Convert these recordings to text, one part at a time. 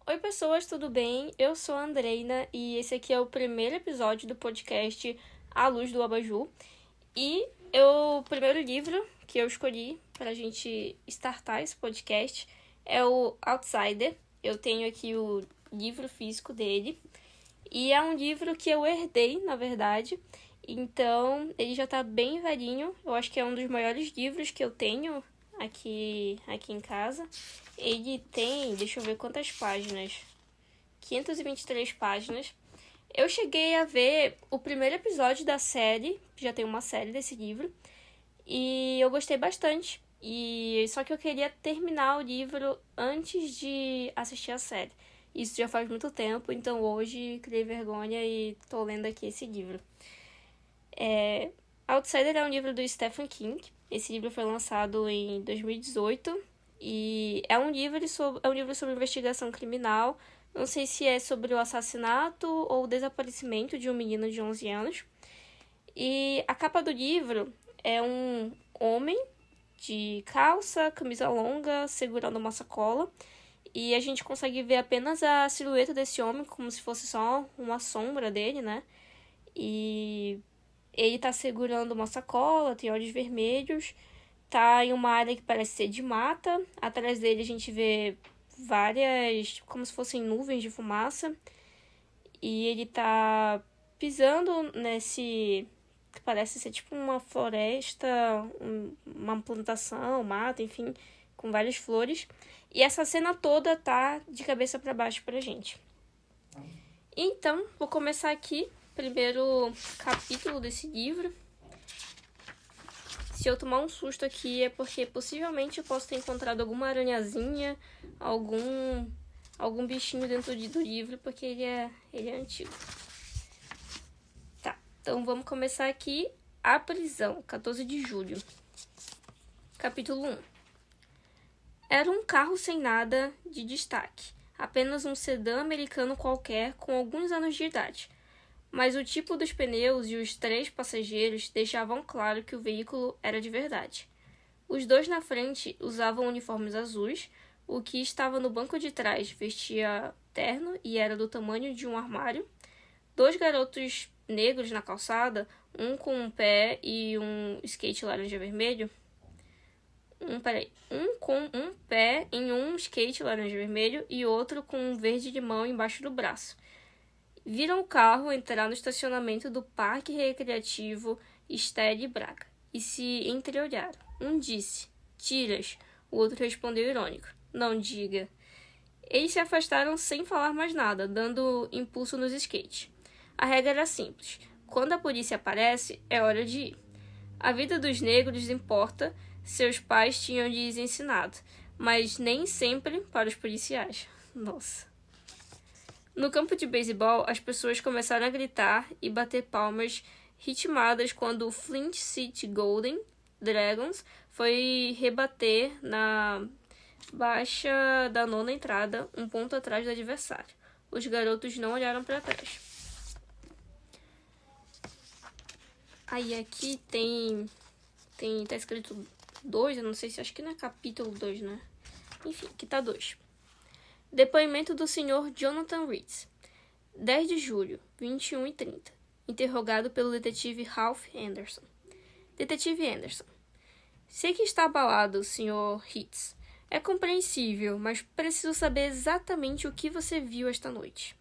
Oi, pessoas, tudo bem? Eu sou a Andreina e esse aqui é o primeiro episódio do podcast A Luz do Abajur. E o primeiro livro que eu escolhi para a gente startar esse podcast é o Outsider. Eu tenho aqui o livro físico dele e é um livro que eu herdei, na verdade. Então, ele já tá bem velhinho. Eu acho que é um dos maiores livros que eu tenho aqui em casa. Ele tem, deixa eu ver quantas páginas. 523 páginas. Eu cheguei a ver o primeiro episódio da série, já tem uma série desse livro, e eu gostei bastante. Só que eu queria terminar o livro antes de assistir a série. Isso já faz muito tempo, então hoje criei vergonha e tô lendo aqui esse livro. Outsider é um livro do Stephen King. Esse livro foi lançado em 2018 e é um livro sobre investigação criminal. Não sei se é sobre o assassinato ou o desaparecimento de um menino de 11 anos. E a capa do livro é um homem de calça, camisa longa, segurando uma sacola. E a gente consegue ver apenas a silhueta desse homem, como se fosse só uma sombra dele, né? E ele tá segurando uma sacola, tem olhos vermelhos, tá em uma área que parece ser de mata. Atrás dele a gente vê várias, como se fossem nuvens de fumaça. E ele tá pisando nesse, que parece ser tipo uma floresta, uma plantação, mata, enfim, com várias flores. E essa cena toda tá de cabeça para baixo pra gente. Então, vou começar aqui, primeiro capítulo desse livro. Se eu tomar um susto aqui é porque possivelmente eu posso ter encontrado alguma aranhazinha, algum bichinho dentro do livro, porque ele é antigo. Tá, então vamos começar aqui. A prisão, 14 de julho. Capítulo 1. Era um carro sem nada de destaque, apenas um sedã americano qualquer com alguns anos de idade. Mas o tipo dos pneus e os 3 passageiros deixavam claro que o veículo era de verdade. Os 2 na frente usavam uniformes azuis, o que estava no banco de trás vestia terno e era do tamanho de um armário. 2 garotos negros na calçada, um com um pé e um skate laranja-vermelho. Um com um pé em um skate laranja-vermelho e outro com um verde-limão embaixo do braço. Viram o carro entrar no estacionamento do Parque Recreativo Estelle Braga e se entreolharam. Um disse, tiras. O outro respondeu irônico, não diga. Eles se afastaram sem falar mais nada, dando impulso nos skates. A regra era simples. Quando a polícia aparece, é hora de ir. A vida dos negros importa, seus pais tinham lhes ensinado, mas nem sempre para os policiais. Nossa. No campo de beisebol, as pessoas começaram a gritar e bater palmas ritmadas quando o Flint City Golden Dragons foi rebater na baixa da 9ª entrada, um ponto atrás do adversário. Os garotos não olharam para trás. Aí aqui tá escrito 2, eu não sei se acho que não é capítulo 2, né? Enfim, aqui tá 2. Depoimento do Sr. Jonathan Reeds. 10 de julho, 21h30. Interrogado pelo detetive Ralph Anderson. Detetive Anderson. Sei que está abalado, Sr. Reeds. É compreensível, mas preciso saber exatamente o que você viu esta noite.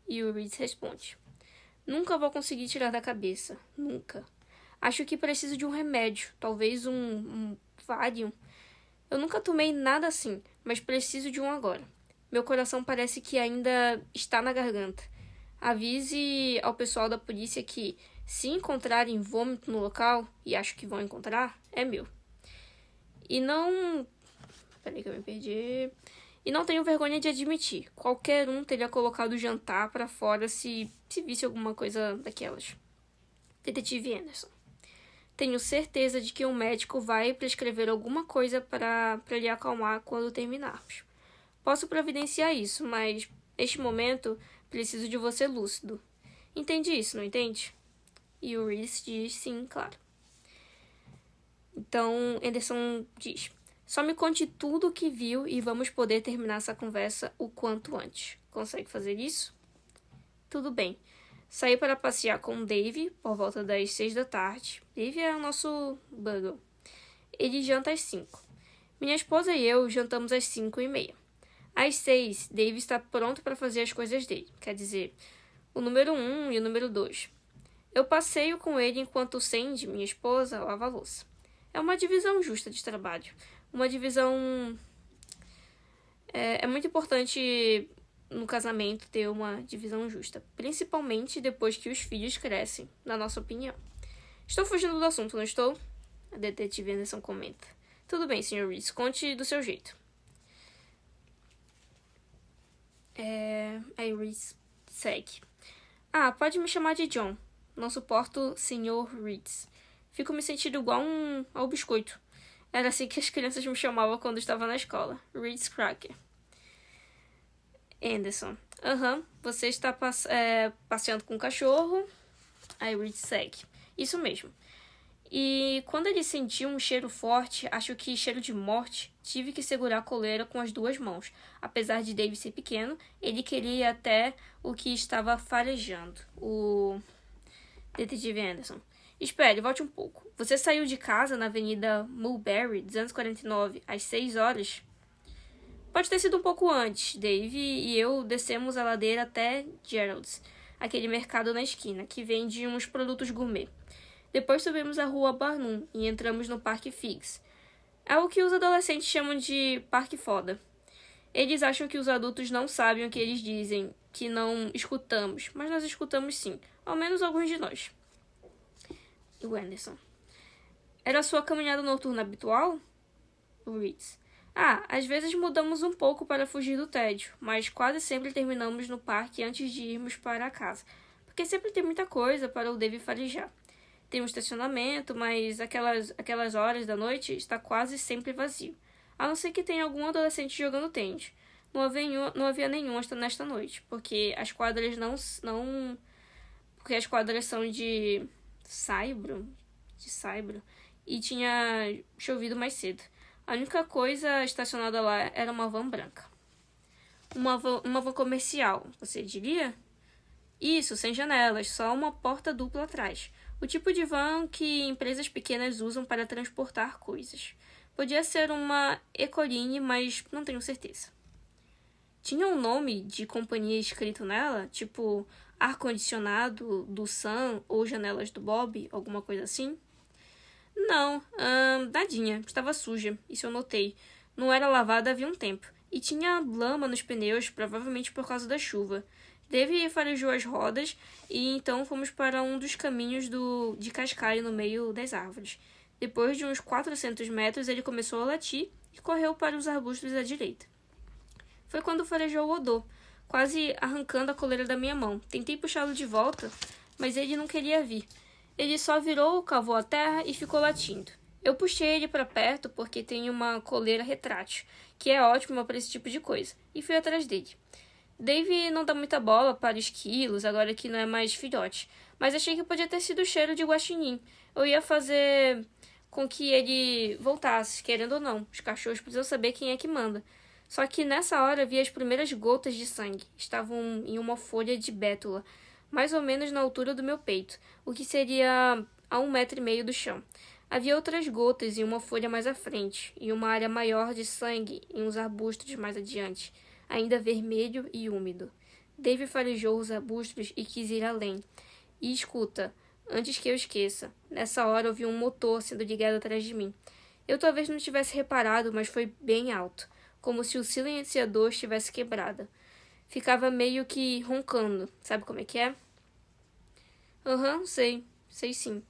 E o Reeds responde. Nunca vou conseguir tirar da cabeça. Nunca. Acho que preciso de um remédio, talvez um Valium. Eu nunca tomei nada assim, mas preciso de um agora. Meu coração parece que ainda está na garganta. Avise ao pessoal da polícia que, se encontrarem vômito no local, e acho que vão encontrar, é meu. E não... Peraí que eu me perdi... E não tenho vergonha de admitir. Qualquer um teria colocado o jantar para fora se visse alguma coisa daquelas. Detetive Anderson. Tenho certeza de que um médico vai prescrever alguma coisa para lhe acalmar quando terminarmos. Posso providenciar isso, mas, neste momento, preciso de você lúcido. Entende isso, não entende? E o Reese diz sim, claro. Então, Anderson diz, Só me conte tudo o que viu e vamos poder terminar essa conversa o quanto antes. Consegue fazer isso? Tudo bem. Saí para passear com o Dave por volta das 6 da tarde. Dave é o nosso Bugle. Ele janta às 5. Minha esposa e eu jantamos às 5:30. Às 6, Dave está pronto para fazer as coisas dele. Quer dizer, o número 1 e o número 2. Eu passeio com ele enquanto Sandy, minha esposa, lava a louça. É uma divisão justa de trabalho. Uma divisão... É muito importante no casamento ter uma divisão justa. Principalmente depois que os filhos crescem, na nossa opinião. Estou fugindo do assunto, não estou? A detetive Anderson comenta. Tudo bem, Sr. Reese. Conte do seu jeito. Aí Reese segue. Pode me chamar de John. Não suporto Sr. Reese. Fico me sentindo igual ao biscoito. Era assim que as crianças me chamavam quando estava na escola. Reese Cracker. Anderson. Você está passeando com o cachorro. Aí Reese segue. Isso mesmo. E quando ele sentiu um cheiro forte, acho que cheiro de morte, tive que segurar a coleira com as 2 mãos. Apesar de Dave ser pequeno, ele queria até o que estava farejando. O detetive Anderson. Espere, volte um pouco. Você saiu de casa na Avenida Mulberry, 249, às 6 horas? Pode ter sido um pouco antes. Dave e eu descemos a ladeira até Gerald's, aquele mercado na esquina, que vende uns produtos gourmet. Depois subimos a rua Barnum e entramos no Parque Figs. É o que os adolescentes chamam de Parque Foda. Eles acham que os adultos não sabem o que eles dizem, que não escutamos, mas nós escutamos sim, ao menos alguns de nós. E o Anderson. Era a sua caminhada noturna habitual? O Reeds. Às vezes mudamos um pouco para fugir do tédio, mas quase sempre terminamos no parque antes de irmos para casa, porque sempre tem muita coisa para o Dave farejar. Tem um estacionamento, mas aquelas horas da noite está quase sempre vazio. A não ser que tenha algum adolescente jogando tênis. Não havia nenhum nesta noite, porque as quadras porque as quadras são de saibro, e tinha chovido mais cedo. A única coisa estacionada lá era uma van branca. Uma van comercial, você diria? Isso, sem janelas, só uma porta dupla atrás. O tipo de van que empresas pequenas usam para transportar coisas. Podia ser uma Ecoline, mas não tenho certeza. Tinha um nome de companhia escrito nela, tipo ar-condicionado do Sam ou janelas do Bob, alguma coisa assim? Não, nadinha, estava suja, isso eu notei. Não era lavada havia um tempo, e tinha lama nos pneus, provavelmente por causa da chuva. Dave farejou as rodas e então fomos para um dos caminhos de cascalho no meio das árvores. Depois de uns 400 metros, ele começou a latir e correu para os arbustos à direita. Foi quando farejou o Odô, quase arrancando a coleira da minha mão. Tentei puxá-lo de volta, mas ele não queria vir. Ele só virou, cavou a terra e ficou latindo. Eu puxei ele para perto porque tem uma coleira retrátil, que é ótima para esse tipo de coisa, e fui atrás dele. Dave não dá muita bola para esquilos, agora que não é mais filhote, mas achei que podia ter sido o cheiro de guaxinim. Eu ia fazer com que ele voltasse, querendo ou não. Os cachorros precisam saber quem é que manda. Só que nessa hora vi as primeiras gotas de sangue. Estavam em uma folha de bétula, mais ou menos na altura do meu peito, o que seria a 1,5 metro do chão. Havia outras gotas em uma folha mais à frente, e uma área maior de sangue em uns arbustos mais adiante, ainda vermelho e úmido. Dave farejou os arbustos e quis ir além. E escuta, antes que eu esqueça, nessa hora ouvi um motor sendo ligado atrás de mim. Eu talvez não tivesse reparado, mas foi bem alto, como se o silenciador estivesse quebrado. Ficava meio que roncando, sabe como é que é? Sei sim.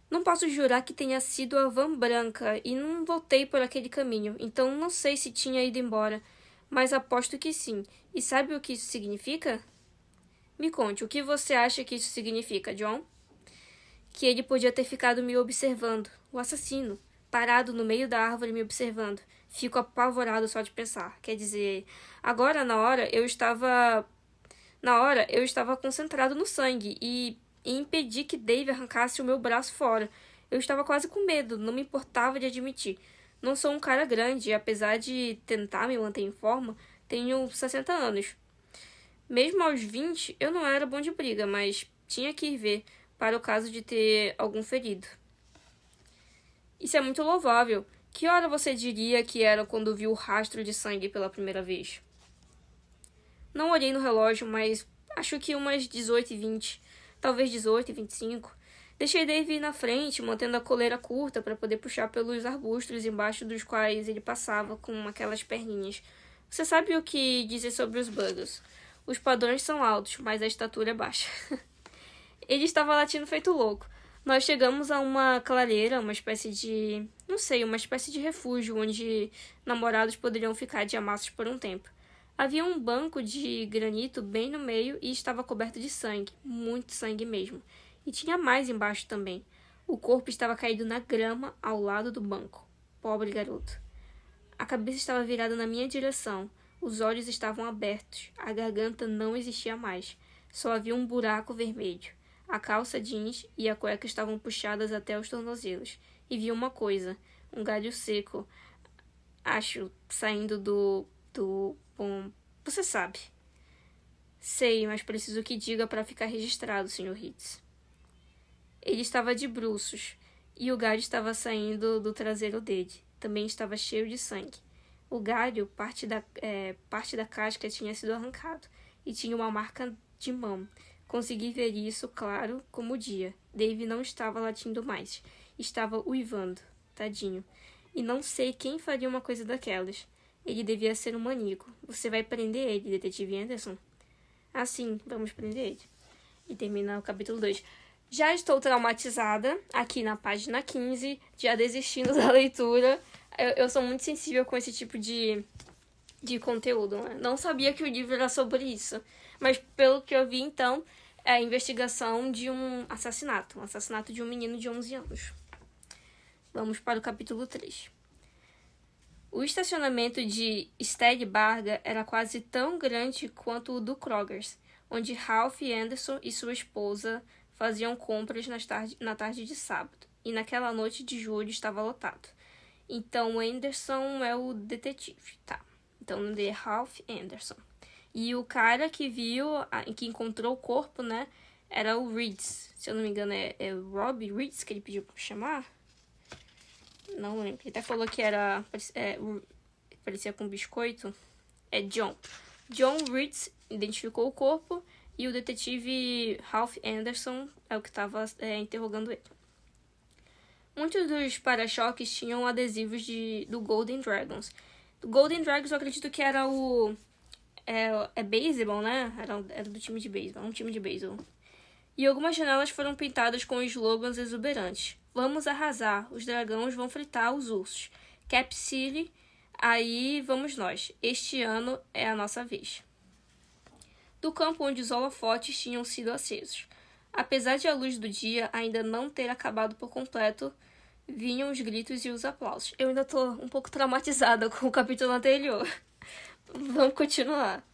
Não posso jurar que tenha sido a van branca e não voltei por aquele caminho, então não sei se tinha ido embora, mas aposto que sim. E sabe o que isso significa? Me conte, o que você acha que isso significa, John? Que ele podia ter ficado me observando, o assassino, parado no meio da árvore me observando. Fico apavorado só de pensar. Quer dizer, agora na hora eu estava concentrado no sangue e impedi que Dave arrancasse o meu braço fora. Eu estava quase com medo, não me importava de admitir. Não sou um cara grande e, apesar de tentar me manter em forma, tenho 60 anos. Mesmo aos 20, eu não era bom de briga, mas tinha que ir ver, para o caso de ter algum ferido. Isso é muito louvável. Que hora você diria que era quando viu o rastro de sangue pela primeira vez? Não olhei no relógio, mas acho que umas 18h20, talvez 18h25. Deixei Dave ir na frente, mantendo a coleira curta para poder puxar pelos arbustos embaixo dos quais ele passava com aquelas perninhas. Você sabe o que dizer sobre os Buggles? Os padrões são altos, mas a estatura é baixa. Ele estava latindo feito louco. Nós chegamos a uma clareira, uma espécie de... uma espécie de refúgio onde namorados poderiam ficar de amassos por um tempo. Havia um banco de granito bem no meio e estava coberto de sangue, muito sangue mesmo. E tinha mais embaixo também. O corpo estava caído na grama ao lado do banco. Pobre garoto. A cabeça estava virada na minha direção. Os olhos estavam abertos. A garganta não existia mais. Só havia um buraco vermelho. A calça jeans e a cueca estavam puxadas até os tornozelos. E vi uma coisa. Um galho seco. Acho, saindo Bom, você sabe. Sei, mas preciso que diga para ficar registrado, Sr. Hitz. Ele estava de bruços, e o galho estava saindo do traseiro dele. Também estava cheio de sangue. O galho, parte da casca tinha sido arrancado, e tinha uma marca de mão. Consegui ver isso claro como o dia. Dave não estava latindo mais. Estava uivando, tadinho. E não sei quem faria uma coisa daquelas. Ele devia ser um maníaco. Você vai prender ele, detetive Anderson? Ah, sim, vamos prender ele. E termina o capítulo 2. Já estou traumatizada, aqui na página 15, já desistindo da leitura. Eu sou muito sensível com esse tipo de conteúdo, né? Não sabia que o livro era sobre isso. Mas pelo que eu vi, então, é a investigação de um assassinato. Um assassinato de um menino de 11 anos. Vamos para o capítulo 3. O estacionamento de Stead Barga era quase tão grande quanto o do Krogers, onde Ralph Anderson e sua esposa faziam compras na tarde de sábado, e naquela noite de julho estava lotado. Então, Anderson é o detetive, tá? Então, o nome é Ralph Anderson. E o cara que que encontrou o corpo, né, era o Reeds. Se eu não me engano, é Robbie Reeds que ele pediu pra chamar? Não lembro. Ele até falou que parecia com biscoito. É John. John Reeds identificou o corpo e o detetive Ralph Anderson é o que estava interrogando ele. Muitos dos para-choques tinham adesivos do Golden Dragons. Do Golden Dragons eu acredito que era o... beisebol, né? Era do time de beisebol. Um time de beisebol. E algumas janelas foram pintadas com slogans exuberantes. Vamos arrasar, os dragões vão fritar os ursos. Cap City, aí vamos nós. Este ano é a nossa vez. Do campo onde os holofotes tinham sido acesos. Apesar de a luz do dia ainda não ter acabado por completo, vinham os gritos e os aplausos. Eu ainda tô um pouco traumatizada com o capítulo anterior. Vamos continuar.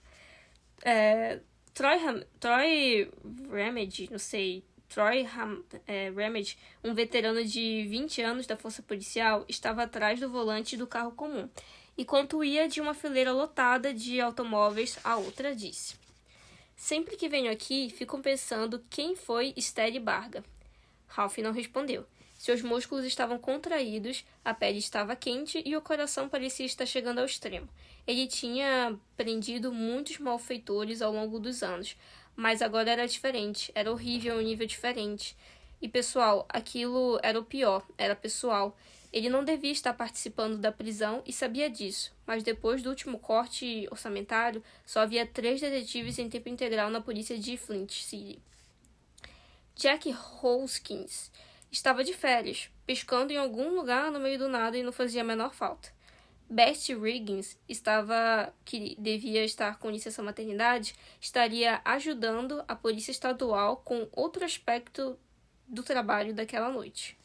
Troy Ramage, não sei... Troy Ramage, um veterano de 20 anos da força policial, estava atrás do volante do carro comum, enquanto ia de uma fileira lotada de automóveis a outra, disse: Sempre que venho aqui, fico pensando quem foi Stead Barga. Ralph não respondeu. Seus músculos estavam contraídos, a pele estava quente e o coração parecia estar chegando ao extremo. Ele tinha prendido muitos malfeitores ao longo dos anos, mas agora era diferente, era horrível, um nível diferente. E, pessoal, aquilo era o pior, era pessoal. Ele não devia estar participando da prisão e sabia disso, mas depois do último corte orçamentário, só havia 3 detetives em tempo integral na polícia de Flint City. Jack Hoskins estava de férias, pescando em algum lugar no meio do nada e não fazia a menor falta. Beth Riggins, que devia estar com licença maternidade, estaria ajudando a polícia estadual com outro aspecto do trabalho daquela noite.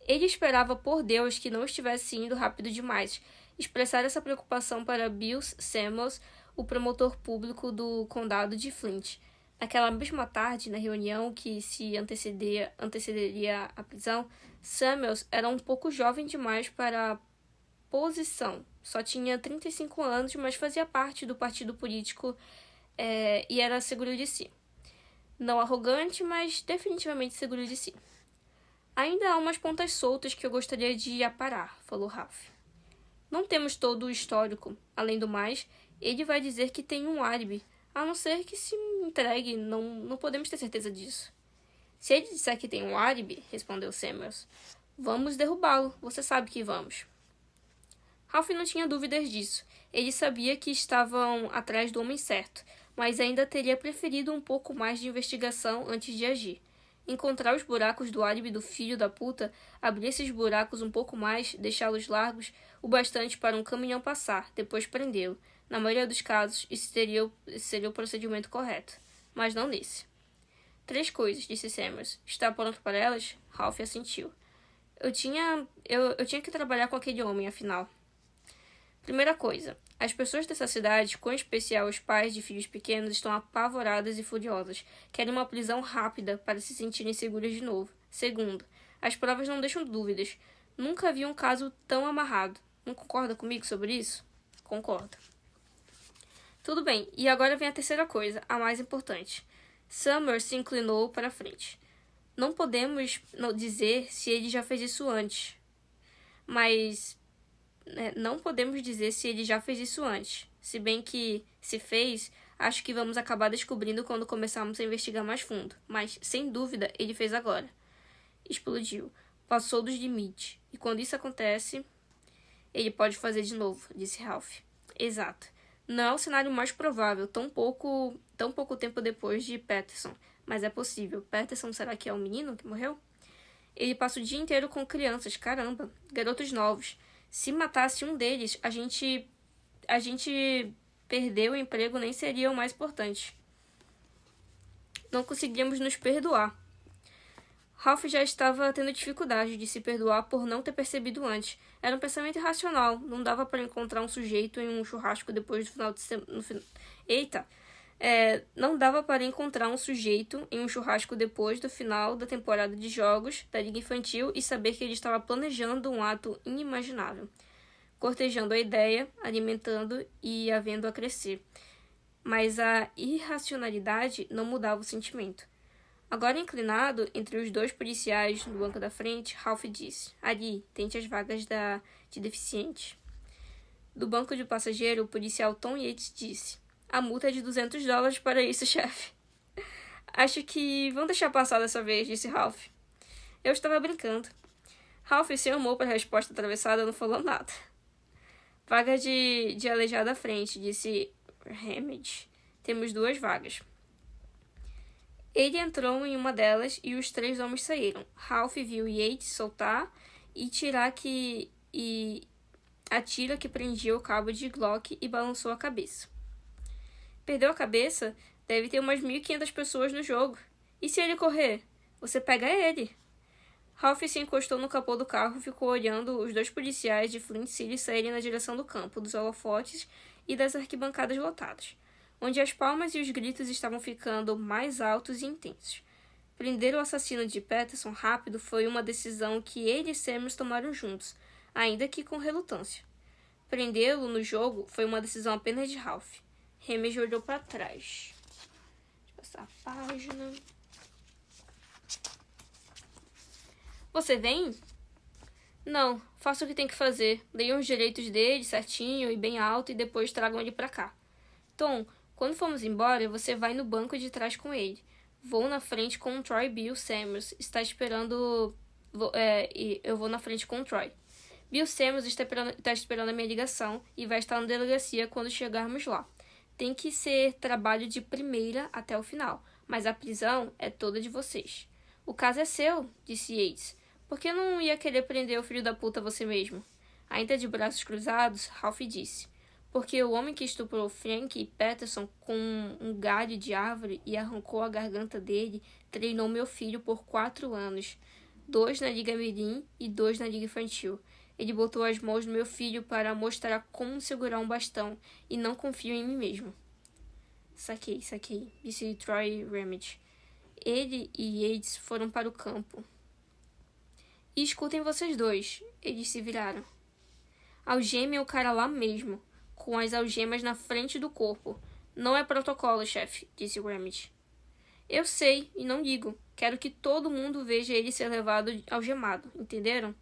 Ele esperava por Deus que não estivesse indo rápido demais. Expressar essa preocupação para Bill Samuels, o promotor público do condado de Flint. Naquela mesma tarde, na reunião que se antecederia à prisão, Samuels era um pouco jovem demais para oposição. Só tinha 35 anos, mas fazia parte do partido político e era seguro de si. Não arrogante, mas definitivamente seguro de si. Ainda há umas pontas soltas que eu gostaria de aparar, falou Ralph. Não temos todo o histórico. Além do mais, ele vai dizer que tem um álibi, a não ser que se entregue, não podemos ter certeza disso. Se ele disser que tem um álibi, respondeu Samuels, vamos derrubá-lo, você sabe que vamos. Ralph não tinha dúvidas disso. Ele sabia que estavam atrás do homem certo, mas ainda teria preferido um pouco mais de investigação antes de agir. Encontrar os buracos do álibi do filho da puta, abrir esses buracos um pouco mais, deixá-los largos, o bastante para um caminhão passar, depois prendê-lo. Na maioria dos casos, isso seria o procedimento correto. Mas não nesse. 3 coisas, disse Samuels. Está pronto para elas? Ralph assentiu. Eu tinha que trabalhar com aquele homem, afinal. Primeira coisa, as pessoas dessa cidade, com especial os pais de filhos pequenos, estão apavoradas e furiosas. Querem uma prisão rápida para se sentirem seguras de novo. Segundo, as provas não deixam dúvidas. Nunca vi um caso tão amarrado. Não concorda comigo sobre isso? Concordo. Tudo bem, e agora vem a terceira coisa, a mais importante. Summers se inclinou para a frente. Não podemos dizer se ele já fez isso antes. Não podemos dizer se ele já fez isso antes. Se bem que, se fez, acho que vamos acabar descobrindo quando começarmos a investigar mais fundo. Mas, sem dúvida, ele fez agora. Explodiu. Passou dos limites. E quando isso acontece, ele pode fazer de novo, disse Ralph. Exato. Não é o cenário mais provável, tão pouco tempo depois de Peterson. Mas é possível. Peterson, será que é o menino que morreu? Ele passa o dia inteiro com crianças, caramba. Garotos novos. Se matasse um deles, a gente perder o emprego nem seria o mais importante. Não conseguíamos nos perdoar. Ralph já estava tendo dificuldade de se perdoar por não ter percebido antes. Era um pensamento irracional. Não dava para encontrar um sujeito em um churrasco depois do final de semana. Não dava para encontrar um sujeito em um churrasco depois do final da temporada de jogos da Liga Infantil e saber que ele estava planejando um ato inimaginável, cortejando a ideia, alimentando e a vendo a crescer. Mas a irracionalidade não mudava o sentimento. Agora inclinado entre os 2 policiais no banco da frente, Ralph disse, ali, tente as vagas de deficiente. Do banco de passageiro, o policial Tom Yates disse, a multa é de $200 para isso, chefe. Acho que vão deixar passar dessa vez, disse Ralph. Eu estava brincando. Ralph se amou para a resposta atravessada, não falou nada. Vaga de aleijado à frente, disse Hammond. Temos 2 vagas. Ele entrou em uma delas e os 3 homens saíram. Ralph viu Yates soltar e a tira que prendia o cabo de Glock e balançou a cabeça. Perdeu a cabeça? Deve ter umas 1.500 pessoas no jogo. E se ele correr? Você pega ele. Ralph se encostou no capô do carro e ficou olhando os 2 policiais de Flint City saírem na direção do campo, dos holofotes e das arquibancadas lotadas, onde as palmas e os gritos estavam ficando mais altos e intensos. Prender o assassino de Peterson rápido foi uma decisão que ele e Samuels tomaram juntos, ainda que com relutância. Prendê-lo no jogo foi uma decisão apenas de Ralph. Hammond olhou para trás. Deixa eu passar a página. Você vem? Não, faça o que tem que fazer. Leiam os direitos dele certinho e bem alto e depois tragam ele para cá. Tom, quando formos embora, você vai no banco de trás com ele. Vou na frente com o Troy Bill Samuels. Está esperando... eu vou na frente com o Troy. Bill Samuels está esperando a minha ligação e vai estar na delegacia quando chegarmos lá. Tem que ser trabalho de primeira até o final, mas a prisão é toda de vocês. O caso é seu, disse Yates. Por que não ia querer prender o filho da puta você mesmo? Ainda de braços cruzados, Ralph disse. Porque o homem que estuprou Frank Peterson com um galho de árvore e arrancou a garganta dele treinou meu filho por 4 anos. 2 na Liga Mirim e 2 na Liga Infantil. Ele botou as mãos no meu filho para mostrar como segurar um bastão e não confio em mim mesmo. Saquei, disse Troy Ramage. Ele e Yates foram para o campo. E escutem vocês 2, eles se viraram. Algemem o cara lá mesmo, com as algemas na frente do corpo. Não é protocolo, chefe, disse Ramage. Eu sei, e não digo. Quero que todo mundo veja ele ser levado algemado, entenderam?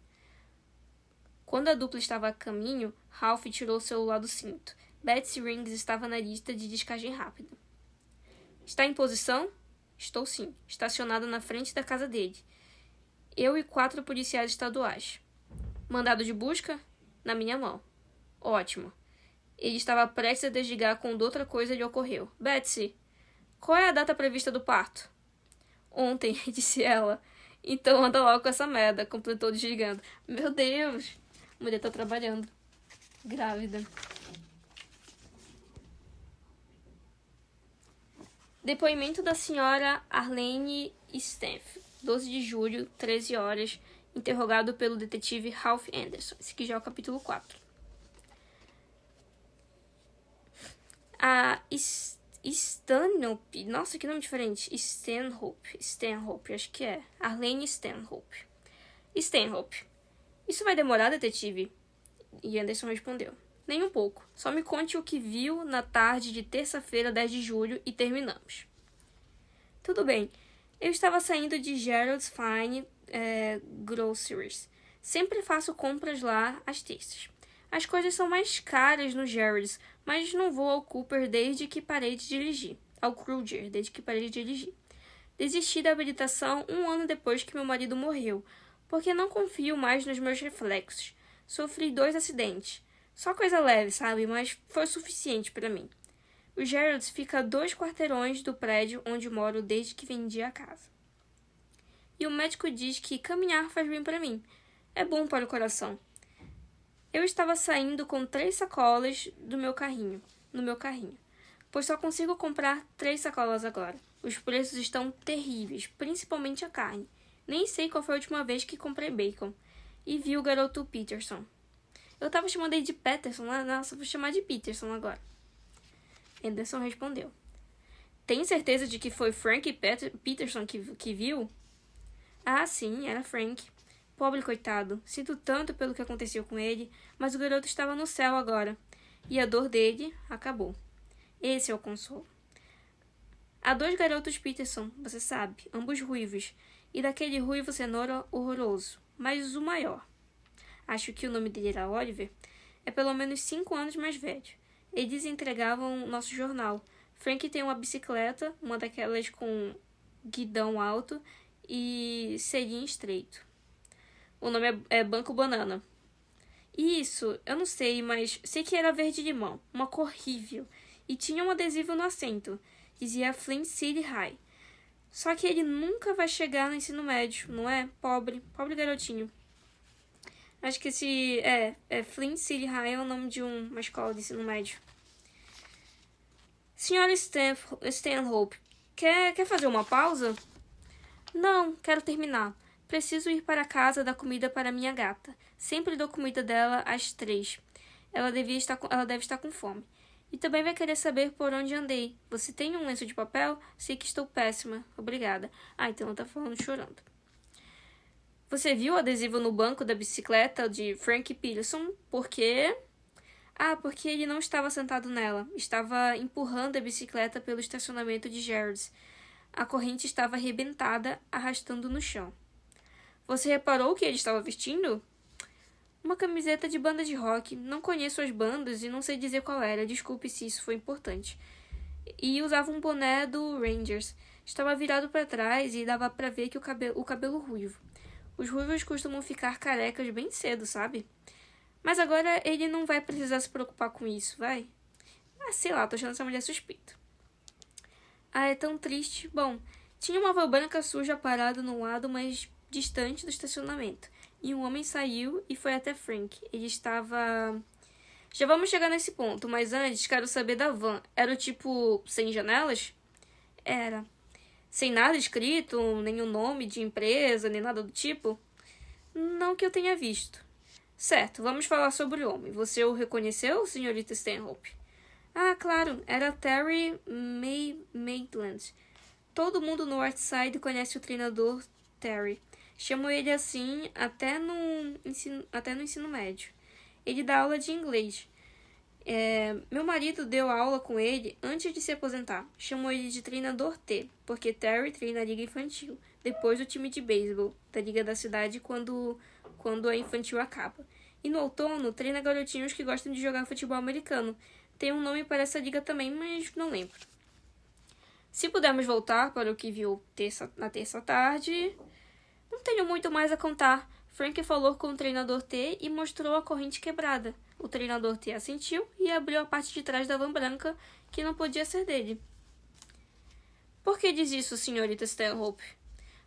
Quando a dupla estava a caminho, Ralph tirou o celular do cinto. Betsy Rings estava na lista de descagem rápida. Está em posição? Estou sim, estacionada na frente da casa dele. Eu e 4 policiais estaduais. Mandado de busca? Na minha mão. Ótimo. Ele estava prestes a desligar quando outra coisa lhe ocorreu. Betsy, qual é a data prevista do parto? Ontem, disse ela. Então anda logo com essa merda, completou desligando. Meu Deus! A mulher tá trabalhando. Grávida. Depoimento da senhora Arlene Stanf, 12 de julho, 13 horas, interrogado pelo detetive Ralph Anderson. Esse aqui já é o capítulo 4. A Stanhope, nossa, que nome diferente. Stanhope, acho que é. Arlene Stanhope. Stanhope. Isso vai demorar, detetive? E Anderson respondeu. Nem um pouco. Só me conte o que viu na tarde de terça-feira, 10 de julho, e terminamos. Tudo bem. Eu estava saindo de Gerald's Fine Groceries. Sempre faço compras lá às terças. As coisas são mais caras no Gerald's, mas não vou ao Cooper desde que parei de dirigir. Ao Kruger, desde que parei de dirigir. Desisti da habilitação 1 ano depois que meu marido morreu, porque não confio mais nos meus reflexos. Sofri 2 acidentes. Só coisa leve, sabe? Mas foi suficiente para mim. O Gerald's fica a 2 quarteirões do prédio onde moro desde que vendi a casa. E o médico diz que caminhar faz bem para mim. É bom para o coração. Eu estava saindo com 3 sacolas no meu carrinho, pois só consigo comprar 3 sacolas agora. Os preços estão terríveis, principalmente a carne. Nem sei qual foi a última vez que comprei bacon. E vi o garoto Peterson. Eu tava chamando ele de Peterson, né? Nossa, vou chamar de Peterson agora. Anderson respondeu. Tem certeza de que foi Frank Peterson que viu? Ah, sim, era Frank. Pobre coitado. Sinto tanto pelo que aconteceu com ele, mas o garoto estava no céu agora. E a dor dele acabou. Esse é o consolo. Há 2 garotos Peterson, você sabe, ambos ruivos. E daquele ruivo cenoura horroroso, mas o maior. Acho que o nome dele era Oliver. É pelo menos 5 anos mais velho. Eles entregavam nosso jornal. Frank tem uma bicicleta, uma daquelas com guidão alto e selim estreito. O nome é Banco Banana. Isso, eu não sei, mas sei que era verde-limão, uma cor horrível. E tinha um adesivo no assento. Dizia Flint City High. Só que ele nunca vai chegar no ensino médio, não é? Pobre garotinho. Acho que esse Flint City High é o nome de uma escola de ensino médio. Senhora Stanhope, quer fazer uma pausa? Não, quero terminar. Preciso ir para casa dar comida para minha gata. Sempre dou comida dela às 3. Ela deve estar com fome. E também vai querer saber por onde andei. Você tem um lenço de papel? Sei que estou péssima. Obrigada. Então ela tá falando chorando. Você viu o adesivo no banco da bicicleta de Frank Peterson? Por quê? Porque ele não estava sentado nela. Estava empurrando a bicicleta pelo estacionamento de Gerald's. A corrente estava arrebentada, arrastando no chão. Você reparou o que ele estava vestindo? Uma camiseta de banda de rock. Não conheço as bandas e não sei dizer qual era. Desculpe se isso foi importante. E usava um boné do Rangers. Estava virado para trás e dava para ver que o cabelo ruivo. Os ruivos costumam ficar carecas bem cedo, sabe? Mas agora ele não vai precisar se preocupar com isso, vai? Sei lá, tô achando essa mulher suspeita. É tão triste. Bom, tinha uma van branca suja parada no lado mais distante do estacionamento. E um homem saiu e foi até Frank. Ele estava... Já vamos chegar nesse ponto, mas antes quero saber da van. Era o tipo sem janelas? Era. Sem nada escrito, nenhum nome de empresa, nem nada do tipo? Não que eu tenha visto. Certo, vamos falar sobre o homem. Você o reconheceu, senhorita Stanhope? Claro, era Terry Maitland. Todo mundo no Northside conhece o treinador Terry. Chamo ele assim até no ensino médio. ele dá aula de inglês. Meu marido deu aula com ele antes de se aposentar. Chamou ele de treinador T, porque Terry treina a liga infantil, depois o time de beisebol da liga da cidade quando a infantil acaba. E no outono, treina garotinhos que gostam de jogar futebol americano. Tem um nome para essa liga também, mas não lembro. Se pudermos voltar para o que viu na terça tarde, não tenho muito mais a contar. Frank falou com o treinador T e mostrou a corrente quebrada. O treinador T assentiu e abriu a parte de trás da van branca, que não podia ser dele. Por que diz isso, senhorita Stanhope?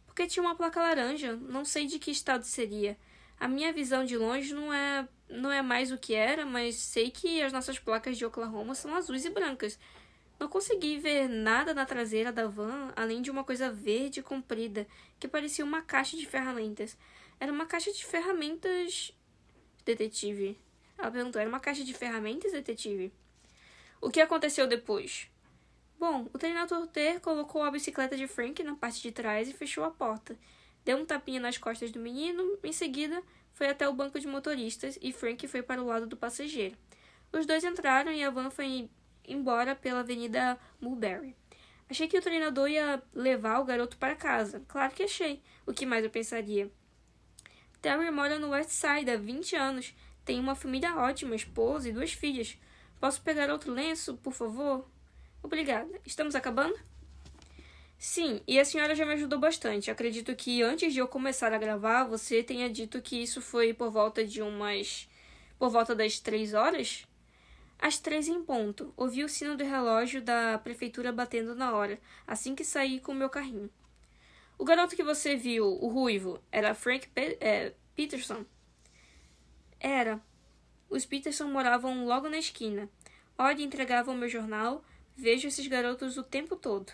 Porque tinha uma placa laranja. Não sei de que estado seria. A minha visão de longe não é mais o que era, mas sei que as nossas placas de Oklahoma são azuis e brancas. Não consegui ver nada na traseira da van, além de uma coisa verde comprida, que parecia uma caixa de ferramentas. Era uma caixa de ferramentas, detetive. Ela perguntou, era uma caixa de ferramentas, detetive? O que aconteceu depois? Bom, o treinador T colocou a bicicleta de Frank na parte de trás e fechou a porta. Deu um tapinha nas costas do menino, em seguida foi até o banco de motoristas e Frank foi para o lado do passageiro. Os dois entraram e a van foi embora pela Avenida Mulberry. Achei que o treinador ia levar o garoto para casa. Claro que achei. O que mais eu pensaria? Terry mora no West Side há 20 anos. Tem uma família ótima, esposa e 2 filhas. Posso pegar outro lenço, por favor? Obrigada. Estamos acabando? Sim, e a senhora já me ajudou bastante. Acredito que antes de eu começar a gravar, você tenha dito que isso foi por volta das 3 horas? Às 3 em ponto. Ouvi o sino do relógio da prefeitura batendo na hora, assim que saí com o meu carrinho. O garoto que você viu, o ruivo, era Frank Peterson? Era. Os Peterson moravam logo na esquina. Olha, entregavam meu jornal. Vejo esses garotos o tempo todo.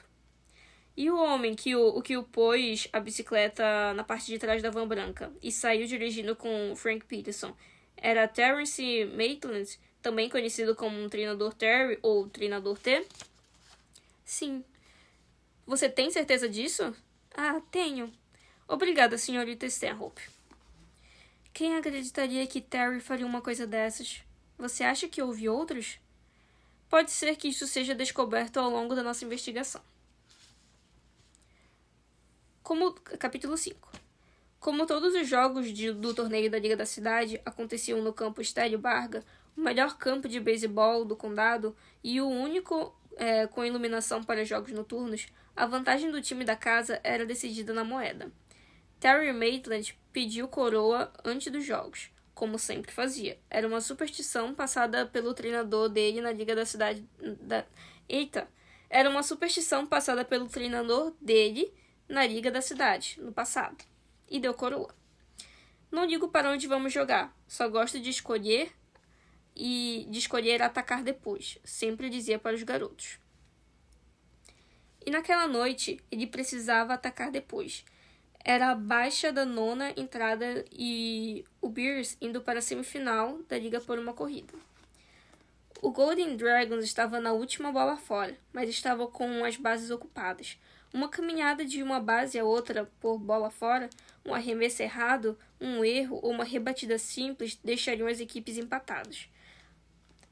E o homem que o pôs a bicicleta na parte de trás da van branca e saiu dirigindo com Frank Peterson era Terrence Maitland, também conhecido como um treinador Terry ou treinador T? Sim. Você tem certeza disso? Ah, tenho. Obrigada, senhorita Stanhope. Quem acreditaria que Terry faria uma coisa dessas? Você acha que houve outros? Pode ser que isso seja descoberto ao longo da nossa investigação. Capítulo 5. Como todos os jogos do torneio da Liga da Cidade aconteciam no campo Estélio Barga, o melhor campo de beisebol do condado e o único com iluminação para jogos noturnos, a vantagem do time da casa era decidida na moeda. Terry Maitland pediu coroa antes dos jogos, como sempre fazia. Era uma superstição passada pelo treinador dele na Liga da Cidade. Era uma superstição passada pelo treinador dele na Liga da Cidade, no passado. E deu coroa. Não digo para onde vamos jogar, só gosto de escolher atacar depois, sempre dizia para os garotos. E naquela noite, ele precisava atacar depois. Era a baixa da 9ª entrada e o Bears indo para a semifinal da liga por uma corrida. O Golden Dragons estava na última bola fora, mas estava com as bases ocupadas. Uma caminhada de uma base a outra por bola fora, um arremesso errado, um erro ou uma rebatida simples deixariam as equipes empatadas.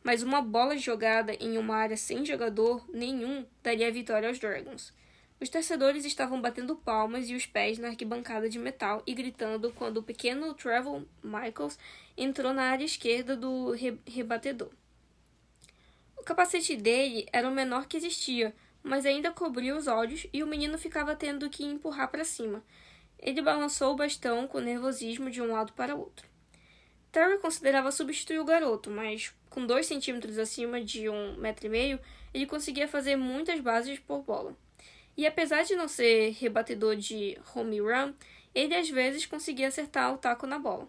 Mas uma bola jogada em uma área sem jogador nenhum daria a vitória aos Dragons. Os torcedores estavam batendo palmas e os pés na arquibancada de metal e gritando quando o pequeno Trevor Michaels entrou na área esquerda do rebatedor. O capacete dele era o menor que existia, mas ainda cobria os olhos e o menino ficava tendo que empurrar para cima. Ele balançou o bastão com nervosismo de um lado para o outro. Terry considerava substituir o garoto, mas com 2 centímetros acima de 1,5 m, ele conseguia fazer muitas bases por bola. E apesar de não ser rebatedor de home run, ele às vezes conseguia acertar o taco na bola.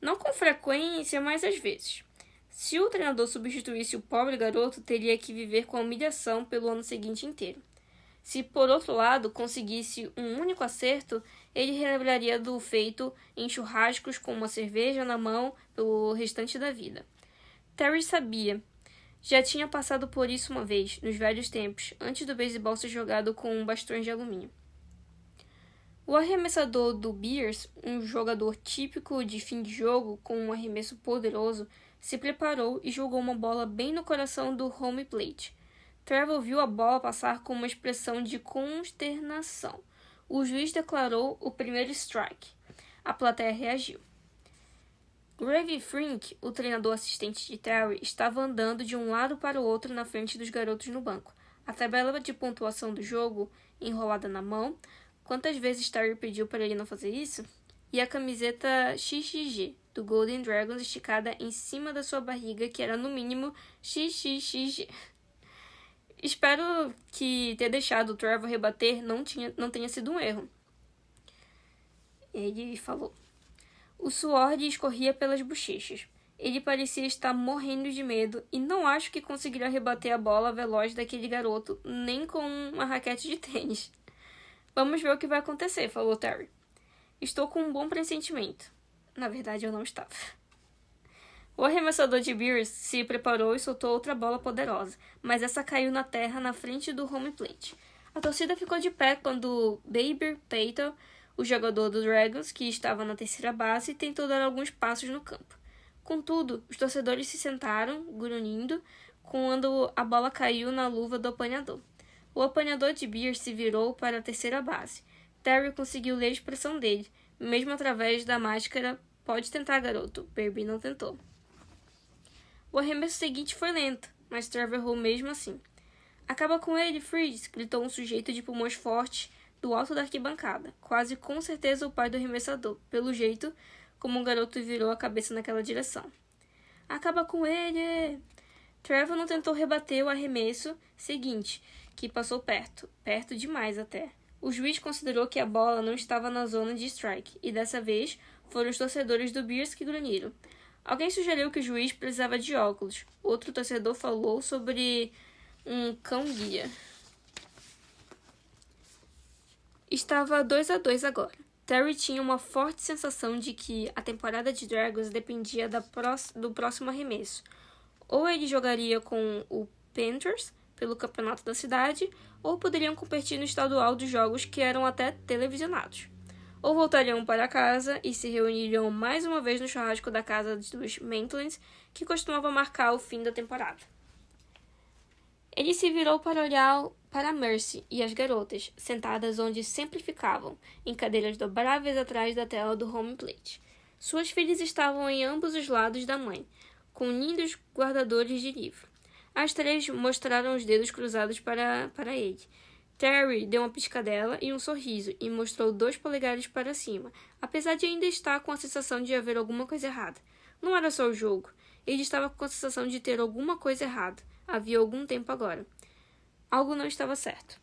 Não com frequência, mas às vezes. Se o treinador substituísse o pobre garoto, teria que viver com a humilhação pelo ano seguinte inteiro. Se, por outro lado, conseguisse um único acerto, ele relembraria do feito em churrascos com uma cerveja na mão pelo restante da vida. Terry sabia. Já tinha passado por isso uma vez, nos velhos tempos, antes do beisebol ser jogado com bastões de alumínio. O arremessador do Bears, um jogador típico de fim de jogo com um arremesso poderoso, se preparou e jogou uma bola bem no coração do home plate. Trevor viu a bola passar com uma expressão de consternação. O juiz declarou o primeiro strike. A plateia reagiu. Gravy Frink, o treinador assistente de Terry, estava andando de um lado para o outro na frente dos garotos no banco. A tabela de pontuação do jogo, enrolada na mão, quantas vezes Terry pediu para ele não fazer isso? E a camiseta XXG do Golden Dragons esticada em cima da sua barriga, que era no mínimo XXXG. Espero que ter deixado o Trevor rebater não tenha sido um erro. Ele falou. O suor lhe escorria pelas bochechas. Ele parecia estar morrendo de medo e não acho que conseguiria rebater a bola veloz daquele garoto, nem com uma raquete de tênis. Vamos ver o que vai acontecer, falou Terry. Estou com um bom pressentimento. Na verdade, eu não estava. O arremessador de Bears se preparou e soltou outra bola poderosa, mas essa caiu na terra na frente do home plate. A torcida ficou de pé quando Baber Payton, o jogador do Dragons, que estava na terceira base, tentou dar alguns passos no campo. Contudo, os torcedores se sentaram, grunhindo, quando a bola caiu na luva do apanhador. O apanhador de Bears se virou para a terceira base. Terry conseguiu ler a expressão dele, mesmo através da máscara. Pode tentar, garoto. Baby não tentou. O arremesso seguinte foi lento, mas Trevor errou mesmo assim. Acaba com ele, Freeze! Gritou um sujeito de pulmões fortes do alto da arquibancada, quase com certeza o pai do arremessador, pelo jeito como o garoto virou a cabeça naquela direção. Acaba com ele! Trevor não tentou rebater o arremesso seguinte, que passou perto demais até. O juiz considerou que a bola não estava na zona de strike, e dessa vez foram os torcedores do Bears que grunhiram. Alguém sugeriu que o juiz precisava de óculos. Outro torcedor falou sobre um cão-guia. Estava 2-2 agora. Terry tinha uma forte sensação de que a temporada de Dragons dependia do próximo arremesso. Ou ele jogaria com o Panthers pelo campeonato da cidade, ou poderiam competir no estadual dos jogos que eram até televisionados. Ou voltariam para casa e se reuniriam mais uma vez no churrasco da casa dos Maitlands, que costumava marcar o fim da temporada. Ele se virou para olhar para Mercy e as garotas, sentadas onde sempre ficavam, em cadeiras dobráveis atrás da tela do home plate. Suas filhas estavam em ambos os lados da mãe, com lindos guardadores de livro. As três mostraram os dedos cruzados para ele. Terry deu uma piscadela e um sorriso e mostrou 2 polegares para cima, apesar de ainda estar com a sensação de haver alguma coisa errada. Não era só o jogo. Ele estava com a sensação de ter alguma coisa errada. Havia algum tempo agora. Algo não estava certo.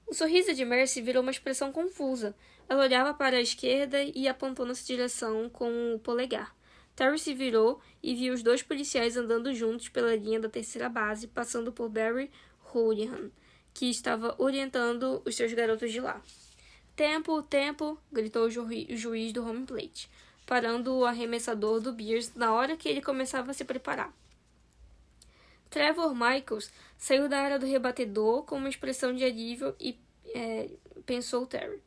O sorriso de Mercy virou uma expressão confusa. Ela olhava para a esquerda e apontou nessa direção com o polegar. Terry se virou e viu os 2 policiais andando juntos pela linha da terceira base, passando por Barry Houlihan, que estava orientando os seus garotos de lá. Tempo, tempo! Gritou o juiz do home plate, parando o arremessador do Bears na hora que ele começava a se preparar. Trevor Michaels saiu da área do rebatedor com uma expressão de alívio e pensou Terry.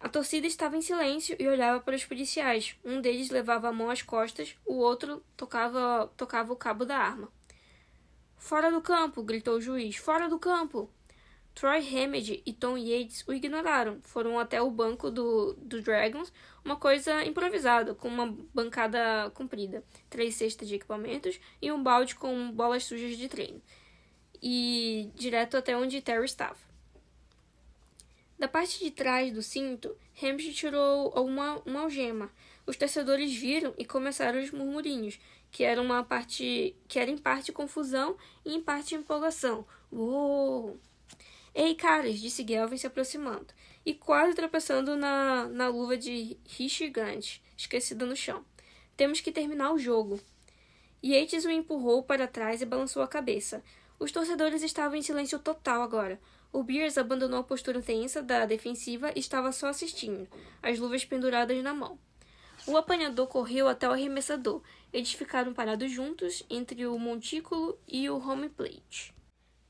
A torcida estava em silêncio e olhava para os policiais. Um deles levava a mão às costas, o outro tocava o cabo da arma. Fora do campo! Gritou o juiz. Fora do campo! Troy Hammond e Tom Yates o ignoraram. Foram até o banco do Dragons, uma coisa improvisada, com uma bancada comprida, 3 cestas de equipamentos e um balde com bolas sujas de treino, e direto até onde Terry estava. Da parte de trás do cinto, Hammond tirou uma algema. Os torcedores viram e começaram os murmurinhos, que era em parte confusão e em parte empolgação. Uou! Ei, caras, disse Gelvin se aproximando, e quase tropeçando na luva de Richie Grant, esquecida no chão. Temos que terminar o jogo. Yates o empurrou para trás e balançou a cabeça. Os torcedores estavam em silêncio total agora. O Bears abandonou a postura tensa da defensiva e estava só assistindo, as luvas penduradas na mão. O apanhador correu até o arremessador. Eles ficaram parados juntos entre o montículo e o home plate.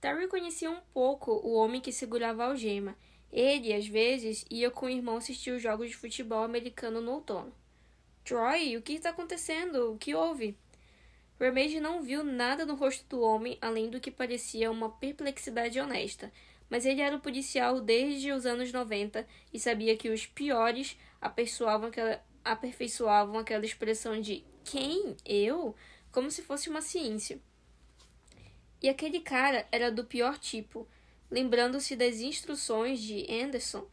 Terry conhecia um pouco o homem que segurava a algema. Ele, às vezes, ia com o irmão assistir os jogos de futebol americano no outono. Troy, o que está acontecendo? O que houve? Remage não viu nada no rosto do homem além do que parecia uma perplexidade honesta, mas ele era o policial desde os anos 90 e sabia que os piores aperfeiçoavam aquela expressão de quem? Eu? Como se fosse uma ciência. E aquele cara era do pior tipo. Lembrando-se das instruções de Anderson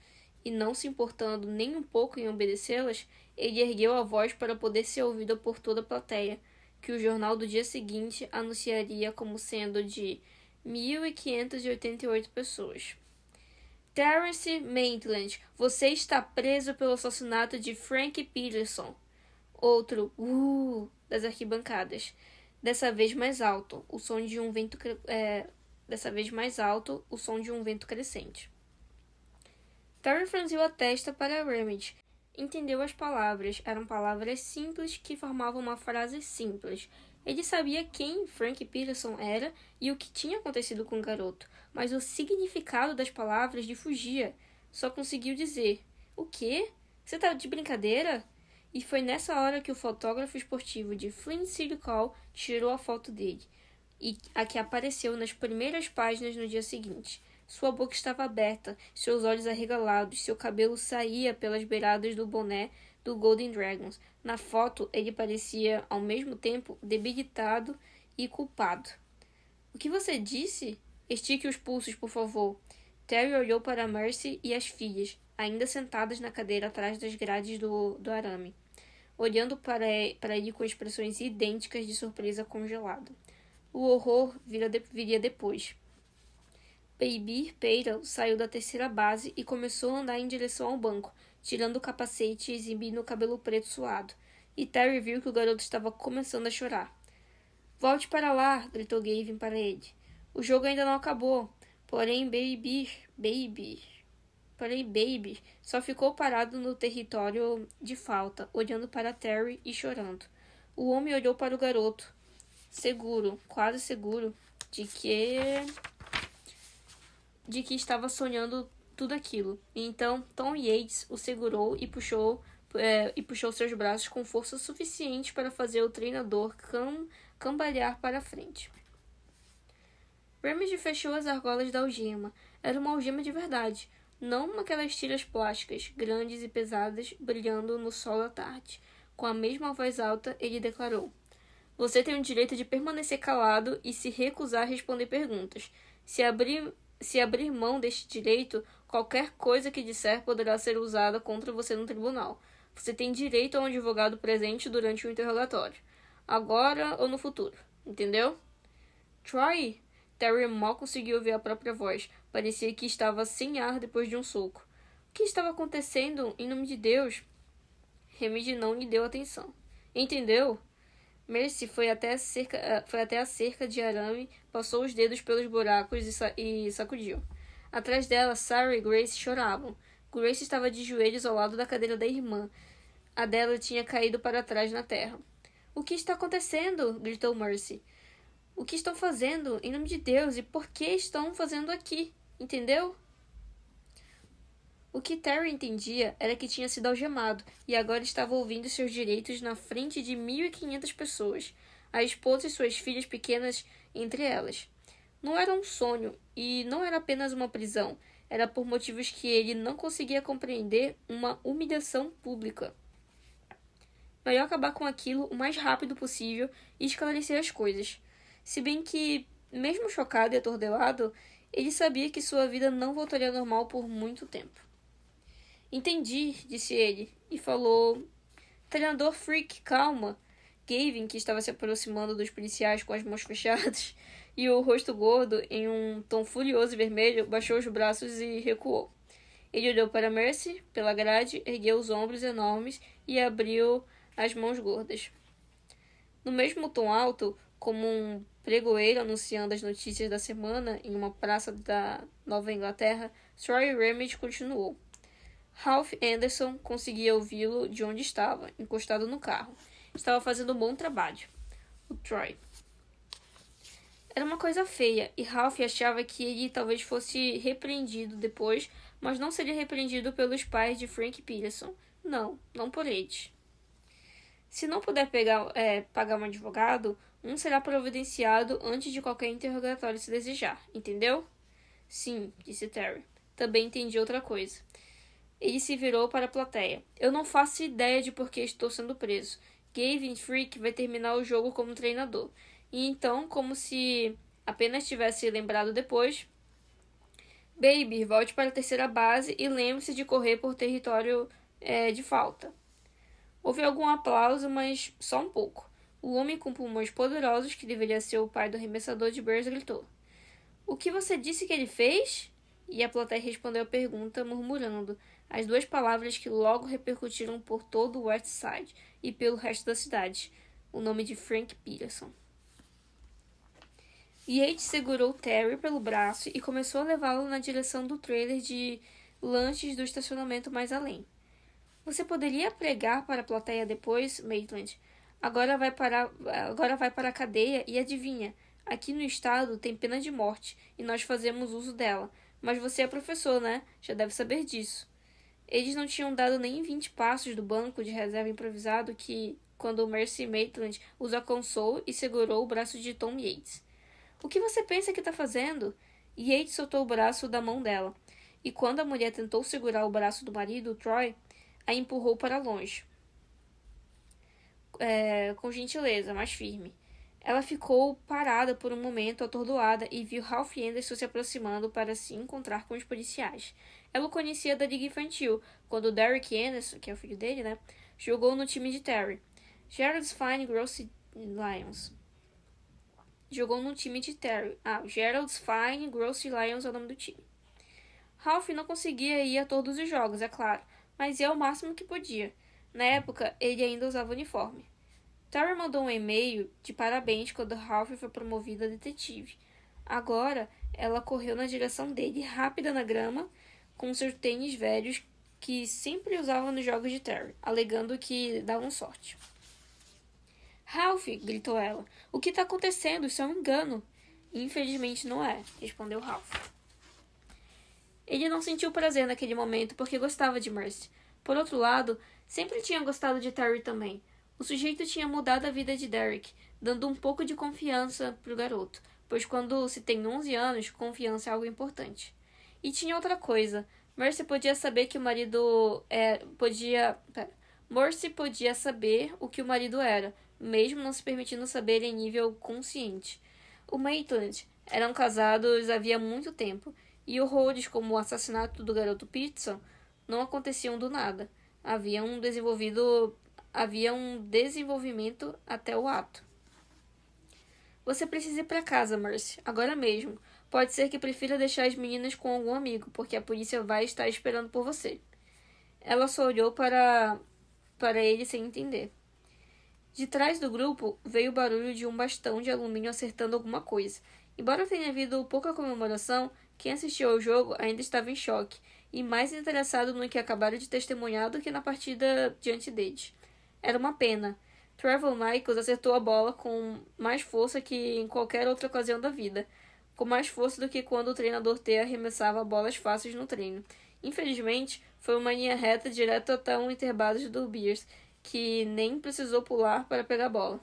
e não se importando nem um pouco em obedecê-las, ele ergueu a voz para poder ser ouvido por toda a plateia, que o jornal do dia seguinte anunciaria como sendo de 1.588 pessoas. Terence Maitland, você está preso pelo assassinato de Frank Peterson. Outro das arquibancadas. Dessa vez mais alto, o som de um vento crescente. Terry franziu a testa para Remedy. Entendeu as palavras. Eram palavras simples que formavam uma frase simples. Ele sabia quem Frank Peterson era e o que tinha acontecido com o garoto, mas o significado das palavras lhe fugia. Só conseguiu dizer: o quê? Você tá de brincadeira? E foi nessa hora que o fotógrafo esportivo de Flint City Call tirou a foto dele, e a que apareceu nas primeiras páginas no dia seguinte. Sua boca estava aberta, seus olhos arregalados, seu cabelo saía pelas beiradas do boné do Golden Dragons. Na foto, ele parecia, ao mesmo tempo, debilitado e culpado. O que você disse? Estique os pulsos, por favor. Terry olhou para Mercy e as filhas, ainda sentadas na cadeira atrás das grades do arame, olhando para ele com expressões idênticas de surpresa congelada. O horror viria depois. Baby Peira saiu da terceira base e começou a andar em direção ao banco, tirando o capacete e exibindo o cabelo preto suado. E Terry viu que o garoto estava começando a chorar. Volte para lá, gritou Gavin para ele. O jogo ainda não acabou. Porém, Baby só ficou parado no território de falta, olhando para Terry e chorando. O homem olhou para o garoto, seguro, quase seguro, de que estava sonhando tudo aquilo. E então Tom Yates o segurou e puxou seus braços com força suficiente para fazer o treinador cambalear para a frente. Remedy fechou as argolas da algema. Era uma algema de verdade, não aquelas tiras plásticas, grandes e pesadas, brilhando no sol da tarde. Com a mesma voz alta, ele declarou: você tem o direito de permanecer calado e se recusar a responder perguntas. Se abrir mão deste direito, qualquer coisa que disser poderá ser usada contra você no tribunal. Você tem direito a um advogado presente durante o interrogatório. Agora ou no futuro. Entendeu? Troy! Terry mal conseguiu ouvir a própria voz. Parecia que estava sem ar depois de um soco. O que estava acontecendo? Em nome de Deus? Remedy não lhe deu atenção. Entendeu? Mercy foi até a cerca de arame, passou os dedos pelos buracos e sacudiu. Atrás dela, Sarah e Grace choravam. Grace estava de joelhos ao lado da cadeira da irmã. A dela tinha caído para trás na terra. O que está acontecendo? Gritou Mercy. O que estão fazendo? Em nome de Deus, e por que estão fazendo aqui? Entendeu? O que Terry entendia era que tinha sido algemado e agora estava ouvindo seus direitos na frente de 1.500 pessoas, a esposa e suas filhas pequenas entre elas. Não era um sonho e não era apenas uma prisão, era por motivos que ele não conseguia compreender, uma humilhação pública. Melhor acabar com aquilo o mais rápido possível e esclarecer as coisas. Se bem que, mesmo chocado e atordoado, ele sabia que sua vida não voltaria ao normal por muito tempo. Entendi, disse ele, e falou: treinador Freak, calma. Gavin, que estava se aproximando dos policiais com as mãos fechadas e o rosto gordo em um tom furioso e vermelho, baixou os braços e recuou. Ele olhou para Mercy, pela grade, ergueu os ombros enormes e abriu as mãos gordas. No mesmo tom alto, como um pregoeiro anunciando as notícias da semana em uma praça da Nova Inglaterra, Troy Remedy continuou. Ralph Anderson conseguia ouvi-lo de onde estava, encostado no carro. Estava fazendo um bom trabalho. O Troy. Era uma coisa feia, e Ralph achava que ele talvez fosse repreendido depois, mas não seria repreendido pelos pais de Frank Peterson. Não, não por eles. Se não puder pagar um advogado, um será providenciado antes de qualquer interrogatório se desejar, entendeu? Sim, disse Terry. Também entendi outra coisa. Ele se virou para a plateia. Eu não faço ideia de por que estou sendo preso. Gavin Frick vai terminar o jogo como treinador. E então, como se apenas tivesse lembrado depois... Baby, volte para a terceira base e lembre-se de correr por território de falta. Houve algum aplauso, mas só um pouco. O homem com pulmões poderosos, que deveria ser o pai do arremessador de Bears, gritou. O que você disse que ele fez? E a plateia respondeu a pergunta, murmurando as duas palavras que logo repercutiram por todo o West Side e pelo resto da cidade. O nome de Frank Peterson. Yates segurou Terry pelo braço e começou a levá-lo na direção do trailer de lanches do estacionamento mais além. Você poderia pregar para a plateia depois, Maitland? Agora vai para a cadeia e adivinha, aqui no estado tem pena de morte e nós fazemos uso dela. Mas você é professor, né? Já deve saber disso. Eles não tinham dado nem 20 passos do banco de reserva improvisado quando Mercy Maitland os alcançou e segurou o braço de Tom Yates. O que você pensa que está fazendo? Yates soltou o braço da mão dela, e quando a mulher tentou segurar o braço do marido, Troy, a empurrou para longe. Com gentileza, mais firme. Ela ficou parada por um momento, atordoada, e viu Ralph Anderson se aproximando para se encontrar com os policiais. Ela o conhecia da liga infantil, quando Derek Anderson, que é o filho dele, né, jogou no time de Terry. Gerald's Fine Grocery Lions. Jogou no time de Terry. Gerald's Fine Grocery Lions é o nome do time. Ralph não conseguia ir a todos os jogos, é claro, mas ia ao máximo que podia. Na época, ele ainda usava uniforme. Terry mandou um e-mail de parabéns quando Ralph foi promovido a detetive. Agora, ela correu na direção dele, rápida na grama, com seus tênis velhos que sempre usava nos jogos de Terry, alegando que davam sorte. Ralph, gritou ela, o que está acontecendo? Isso é um engano. Infelizmente não é, respondeu Ralph. Ele não sentiu prazer naquele momento porque gostava de Mercy. Por outro lado, sempre tinha gostado de Terry também. O sujeito tinha mudado a vida de Derek, dando um pouco de confiança pro garoto, pois quando se tem 11 anos, confiança é algo importante. E tinha outra coisa. Mercy podia saber que o marido Mercy podia saber o que o marido era, mesmo não se permitindo saber em nível consciente. O Maitland eram casados havia muito tempo, e horrores como o assassinato do garoto Peterson não aconteciam do nada. Havia um desenvolvimento até o ato. Você precisa ir para casa, Mercy, agora mesmo. Pode ser que prefira deixar as meninas com algum amigo, porque a polícia vai estar esperando por você. Ela só olhou para ele sem entender. De trás do grupo veio o barulho de um bastão de alumínio acertando alguma coisa. Embora tenha havido pouca comemoração, quem assistiu ao jogo ainda estava em choque e mais interessado no que acabaram de testemunhar do que na partida diante deles. Era uma pena. Trevor Michaels acertou a bola com mais força que em qualquer outra ocasião da vida, com mais força do que quando o treinador T arremessava bolas fáceis no treino. Infelizmente, foi uma linha reta direto até um intervalo do Bears, que nem precisou pular para pegar a bola.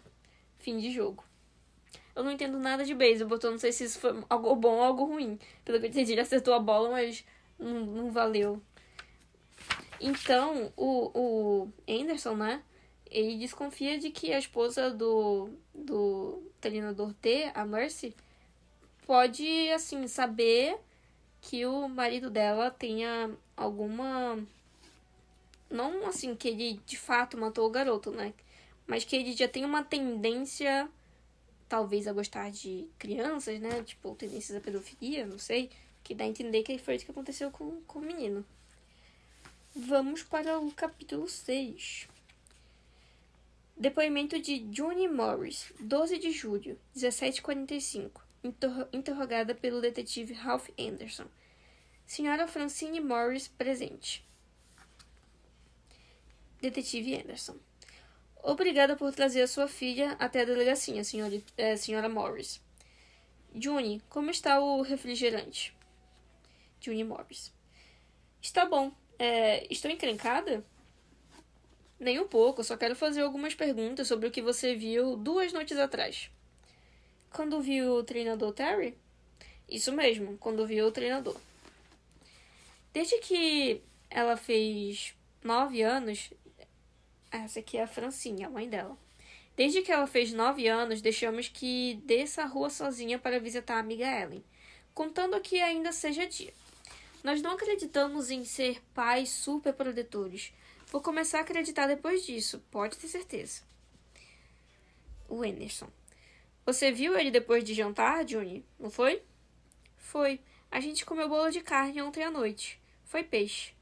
Fim de jogo. Eu não entendo nada de beisebol, então não sei se isso foi algo bom ou algo ruim. Pelo que eu entendi, ele acertou a bola, mas não valeu. Então, o Anderson, né? Ele desconfia de que a esposa do treinador T, a Mercy, pode, assim, saber que o marido dela tenha alguma... Não, assim, que ele de fato matou o garoto, né? Mas que ele já tem uma tendência, talvez, a gostar de crianças, né? Tipo, tendências à pedofilia, não sei. Que dá a entender que foi isso que aconteceu com o menino. Vamos para o capítulo 6. Depoimento de Johnny Morris, 12 de julho, 17h45. Interrogada pelo detetive Ralph Anderson. Senhora Francine Morris, presente. Detetive Anderson. Obrigada por trazer a sua filha até a delegacia, senhora Morris. Juni, como está o refrigerante? Juni Morris. Está bom. Estou encrencada? Nem um pouco, só quero fazer algumas perguntas sobre o que você viu 2 noites atrás. Quando viu o treinador Terry? Isso mesmo, quando viu o treinador. Desde que ela fez 9 anos... Essa aqui é a Francinha, a mãe dela. Desde que ela fez 9 anos, deixamos que desça a rua sozinha para visitar a amiga Ellen, contando que ainda seja dia. Nós não acreditamos em ser pais super protetores. Vou começar a acreditar depois disso, pode ter certeza. O Anderson. Você viu ele depois de jantar, Juni? Não foi? Foi. A gente comeu bolo de carne ontem à noite. Foi peixe.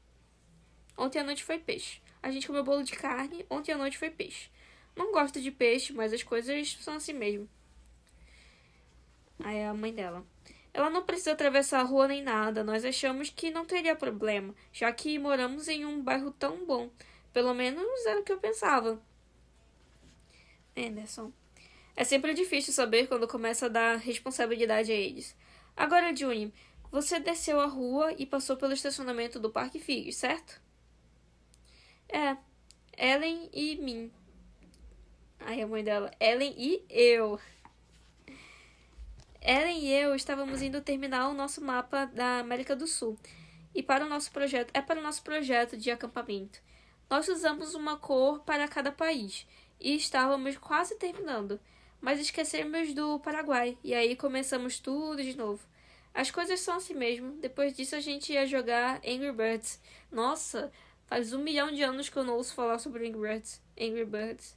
Ontem à noite foi peixe. A gente comeu bolo de carne, ontem à noite foi peixe. Não gosto de peixe, mas as coisas são assim mesmo. Aí a mãe dela. Ela não precisa atravessar a rua nem nada. Nós achamos que não teria problema, já que moramos em um bairro tão bom. Pelo menos era o que eu pensava. Anderson. É sempre difícil saber quando começa a dar responsabilidade a eles. Agora, Juni, você desceu a rua e passou pelo estacionamento do Parque Figues, certo? Ellen e mim. Aí a mãe dela, Ellen e eu. Ellen e eu estávamos indo terminar o nosso mapa da América do Sul. E para o nosso projeto de acampamento. Nós usamos uma cor para cada país. E estávamos quase terminando. Mas esquecemos do Paraguai. E aí começamos tudo de novo. As coisas são assim mesmo. Depois disso a gente ia jogar Angry Birds. Nossa, faz 1 milhão de anos que eu não ouço falar sobre Angry Birds.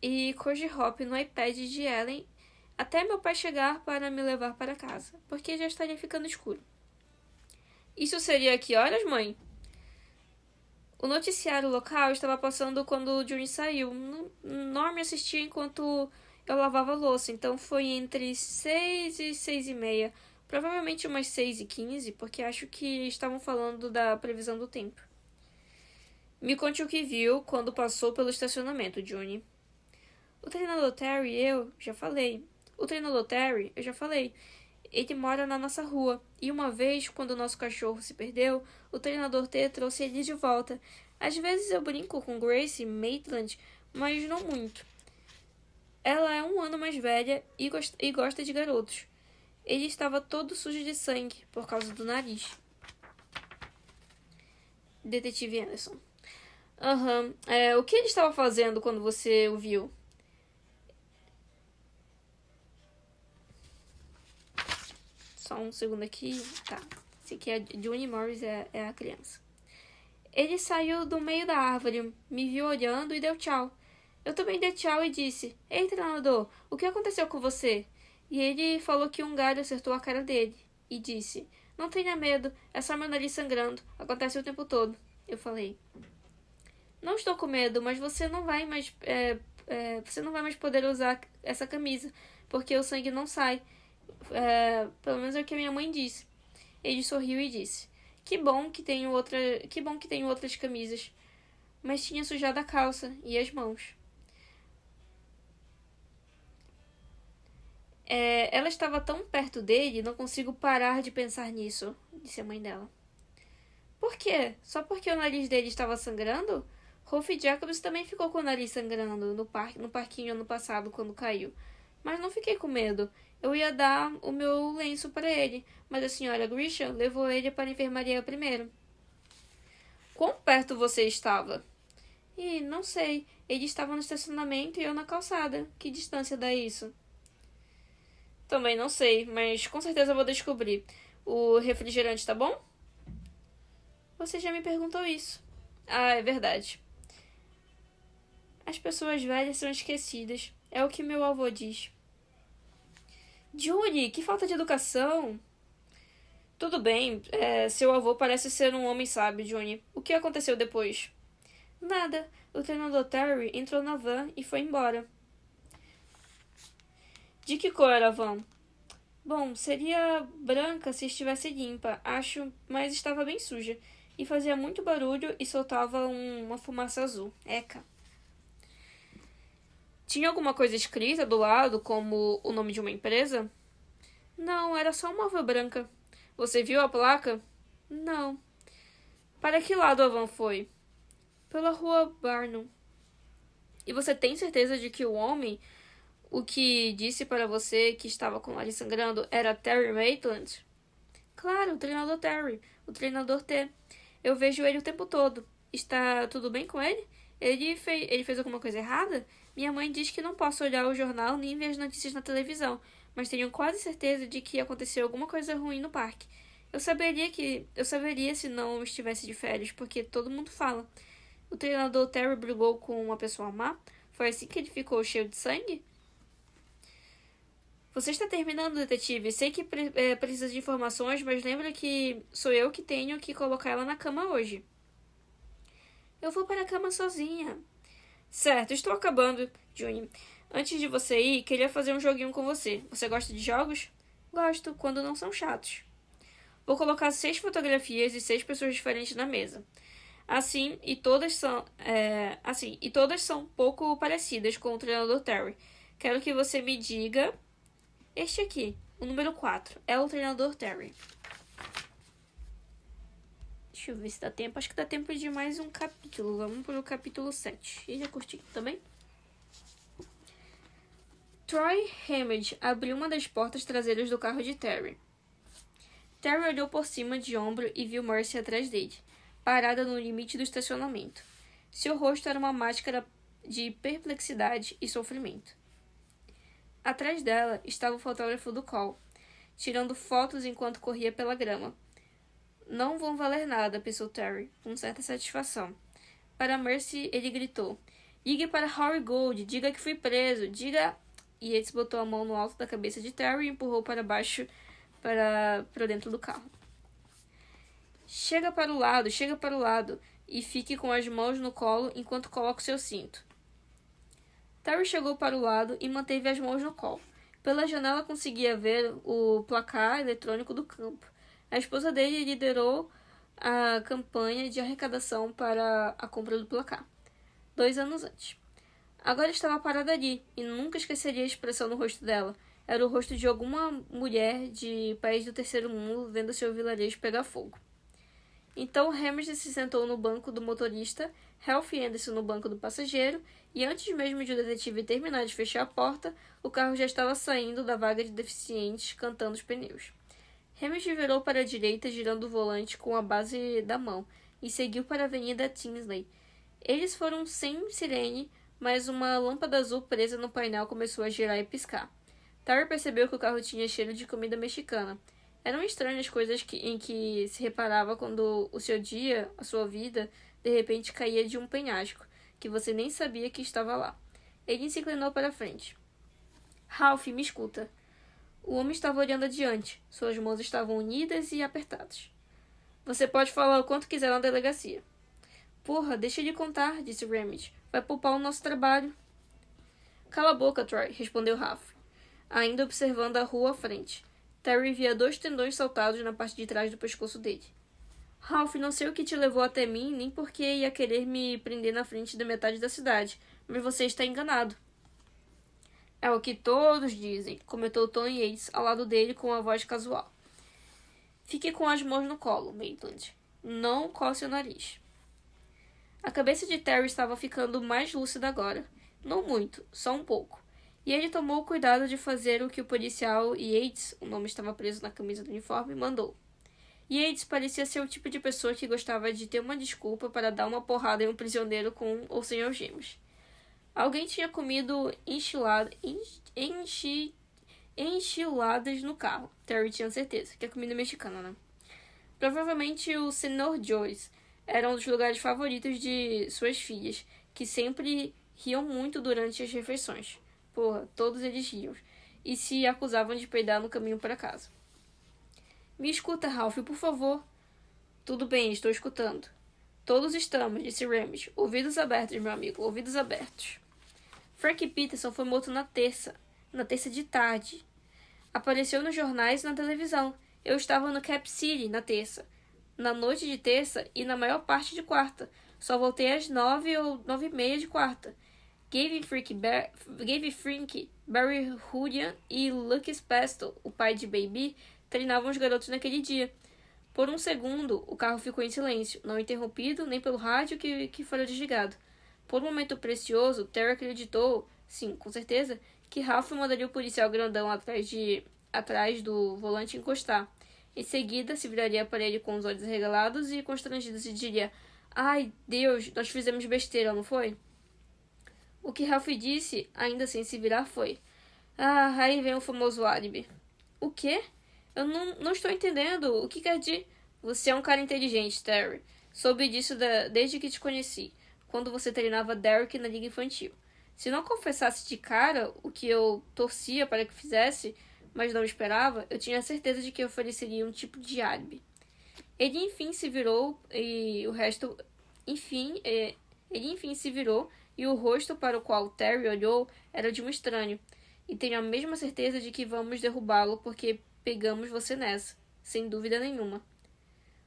E Cozy Hop no iPad de Ellen até meu pai chegar para me levar para casa, porque já estaria ficando escuro. Isso seria que horas, mãe? O noticiário local estava passando quando o Juni saiu. Norm assistia enquanto eu lavava a louça, então foi entre 6 e 6:30. Provavelmente umas 6:15, porque acho que estavam falando da previsão do tempo. Me conte o que viu quando passou pelo estacionamento, Juni. O treinador Terry eu já falei. Ele mora na nossa rua. E uma vez, quando o nosso cachorro se perdeu, o treinador T trouxe ele de volta. Às vezes eu brinco com Grace Maitland, mas não muito. Ela é 1 ano mais velha e gosta de garotos. Ele estava todo sujo de sangue por causa do nariz. Detetive Anderson. O que ele estava fazendo quando você o viu? Só um segundo aqui. Tá. Esse aqui é Juni Morris, é a criança. Ele saiu do meio da árvore, me viu olhando e deu tchau. Eu também dei tchau e disse: Ei, treinador, o que aconteceu com você? E ele falou que um galho acertou a cara dele. E disse: Não tenha medo, é só meu nariz sangrando. Acontece o tempo todo. Eu falei: Não estou com medo, mas você não vai mais poder usar essa camisa, porque o sangue não sai. Pelo menos é o que a minha mãe disse. Ele sorriu e disse: Que bom que tenho outras camisas. Mas tinha sujado a calça e as mãos. Ela estava tão perto dele, não consigo parar de pensar nisso, disse a mãe dela. Por quê? Só porque o nariz dele estava sangrando? Rolf Jacobs também ficou com o nariz sangrando no parquinho ano passado, quando caiu. Mas não fiquei com medo. Eu ia dar o meu lenço para ele, mas a senhora Grisham levou ele para a enfermaria primeiro. Quão perto você estava? Não sei. Ele estava no estacionamento e eu na calçada. Que distância dá isso? Também não sei, mas com certeza vou descobrir. O refrigerante tá bom? Você já me perguntou isso. Ah, é verdade. As pessoas velhas são esquecidas. É o que meu avô diz. Juni, que falta de educação. Tudo bem, seu avô parece ser um homem sábio, Juni. O que aconteceu depois? Nada. O treinador Terry entrou na van e foi embora. De que cor era a van? Bom, seria branca se estivesse limpa, acho, mas estava bem suja. E fazia muito barulho e soltava uma fumaça azul. Eca. Tinha alguma coisa escrita do lado, como o nome de uma empresa? Não, era só uma van branca. Você viu a placa? Não. Para que lado a van foi? Pela rua Barnum. E você tem certeza de que o que disse para você que estava com o nariz sangrando, era Terry Maitland? Claro, o treinador Terry. O treinador T. Eu vejo ele o tempo todo. Está tudo bem com ele? Ele fez alguma coisa errada? Minha mãe diz que não posso olhar o jornal nem ver as notícias na televisão, mas tenho quase certeza de que aconteceu alguma coisa ruim no parque. Eu saberia se não estivesse de férias, porque todo mundo fala. O treinador Terry brigou com uma pessoa má? Foi assim que ele ficou cheio de sangue? Você está terminando, detetive. Sei que precisa de informações, mas lembra que sou eu que tenho que colocar ela na cama hoje. Eu vou para a cama sozinha. Certo, estou acabando, Juni. Antes de você ir, queria fazer um joguinho com você. Você gosta de jogos? Gosto, quando não são chatos. Vou colocar 6 fotografias de 6 pessoas diferentes na mesa. E todas são pouco parecidas com o treinador Terry. Quero que você me diga. Este aqui, o número 4, é o treinador Terry. Deixa eu ver se dá tempo. Acho que dá tempo de mais um capítulo. Vamos para o capítulo 7. E já curti também. Troy Hammond abriu uma das portas traseiras do carro de Terry. Terry olhou por cima de ombro e viu Mercy atrás dele, parada no limite do estacionamento. Seu rosto era uma máscara de perplexidade e sofrimento. Atrás dela estava o fotógrafo do Cole, tirando fotos enquanto corria pela grama. Não vão valer nada, pensou Terry, com certa satisfação. Para Mercy, ele gritou. Ligue para Harry Gold, diga que fui preso, diga... Yates botou a mão no alto da cabeça de Terry e empurrou para baixo, para dentro do carro. Chega para o lado, e fique com as mãos no colo enquanto coloca o seu cinto. Terry chegou para o lado e manteve as mãos no colo. Pela janela conseguia ver o placar eletrônico do campo. A esposa dele liderou a campanha de arrecadação para a compra do placar, 2 anos antes. Agora estava parada ali, e nunca esqueceria a expressão no rosto dela. Era o rosto de alguma mulher de país do terceiro mundo vendo seu vilarejo pegar fogo. Então Hammersley se sentou no banco do motorista, Ralph e Anderson no banco do passageiro, e antes mesmo de o detetive terminar de fechar a porta, o carro já estava saindo da vaga de deficientes, cantando os pneus. Hammersley virou para a direita, girando o volante com a base da mão, e seguiu para a Avenida Tinsley. Eles foram sem sirene, mas uma lâmpada azul presa no painel começou a girar e piscar. Terry percebeu que o carro tinha cheiro de comida mexicana. Eram estranhas coisas em que se reparava quando o seu dia, a sua vida, de repente caía de um penhasco, que você nem sabia que estava lá. Ele se inclinou para a frente. Ralph, me escuta. O homem estava olhando adiante. Suas mãos estavam unidas e apertadas. Você pode falar o quanto quiser na delegacia. Porra, deixa ele contar, disse Ramage. Vai poupar o nosso trabalho. Cala a boca, Troy, respondeu Ralph, ainda observando a rua à frente. Terry via 2 tendões saltados na parte de trás do pescoço dele. Ralph, não sei o que te levou até mim, nem porque ia querer me prender na frente da metade da cidade, mas você está enganado. É o que todos dizem, comentou Tony Yates ao lado dele com a voz casual. Fique com as mãos no colo, Maitland. Não coce o nariz. A cabeça de Terry estava ficando mais lúcida agora. Não muito, só um pouco. E ele tomou o cuidado de fazer o que o policial Yates, o nome estava preso na camisa do uniforme, mandou. Yates parecia ser o tipo de pessoa que gostava de ter uma desculpa para dar uma porrada em um prisioneiro com ou sem algemas. Alguém tinha comido enchiladas no carro. Terry tinha certeza, que é comida mexicana, né? Provavelmente o Sr. Joyce era um dos lugares favoritos de suas filhas, que sempre riam muito durante as refeições. Porra, todos eles riam. E se acusavam de peidar no caminho para casa. Me escuta, Ralph, por favor. Tudo bem, estou escutando. Todos estamos, disse Ramage. Ouvidos abertos, meu amigo, ouvidos abertos. Frank Peterson foi morto na terça de tarde. Apareceu nos jornais e na televisão. Eu estava no Cap City na terça. Na noite de terça e na maior parte de quarta. Só voltei às 9 ou 9:30 de quarta. Gave Frink, Barry Hoodian e Lucky Spastel, o pai de Baby, treinavam os garotos naquele dia. Por um segundo, o carro ficou em silêncio, não interrompido nem pelo rádio que fora desligado. Por um momento precioso, Terry acreditou, sim, com certeza, que Ralph mandaria o policial grandão atrás do volante encostar. Em seguida, se viraria para ele com os olhos arregalados e constrangido se diria: "Ai, Deus, nós fizemos besteira, não foi?" O que Ralph disse, ainda sem se virar, foi: "Ah, aí vem o famoso álibi." "O quê? Eu não estou entendendo. O que quer dizer?" "Você é um cara inteligente, Terry. Soube disso desde que te conheci, quando você treinava Derek na liga infantil. Se não confessasse de cara o que eu torcia para que fizesse, mas não esperava, eu tinha certeza de que ofereceria um tipo de álibi." Ele enfim se virou e o resto... Ele enfim se virou e o rosto para o qual Terry olhou era de um estranho. "E tenho a mesma certeza de que vamos derrubá-lo porque pegamos você nessa, sem dúvida nenhuma."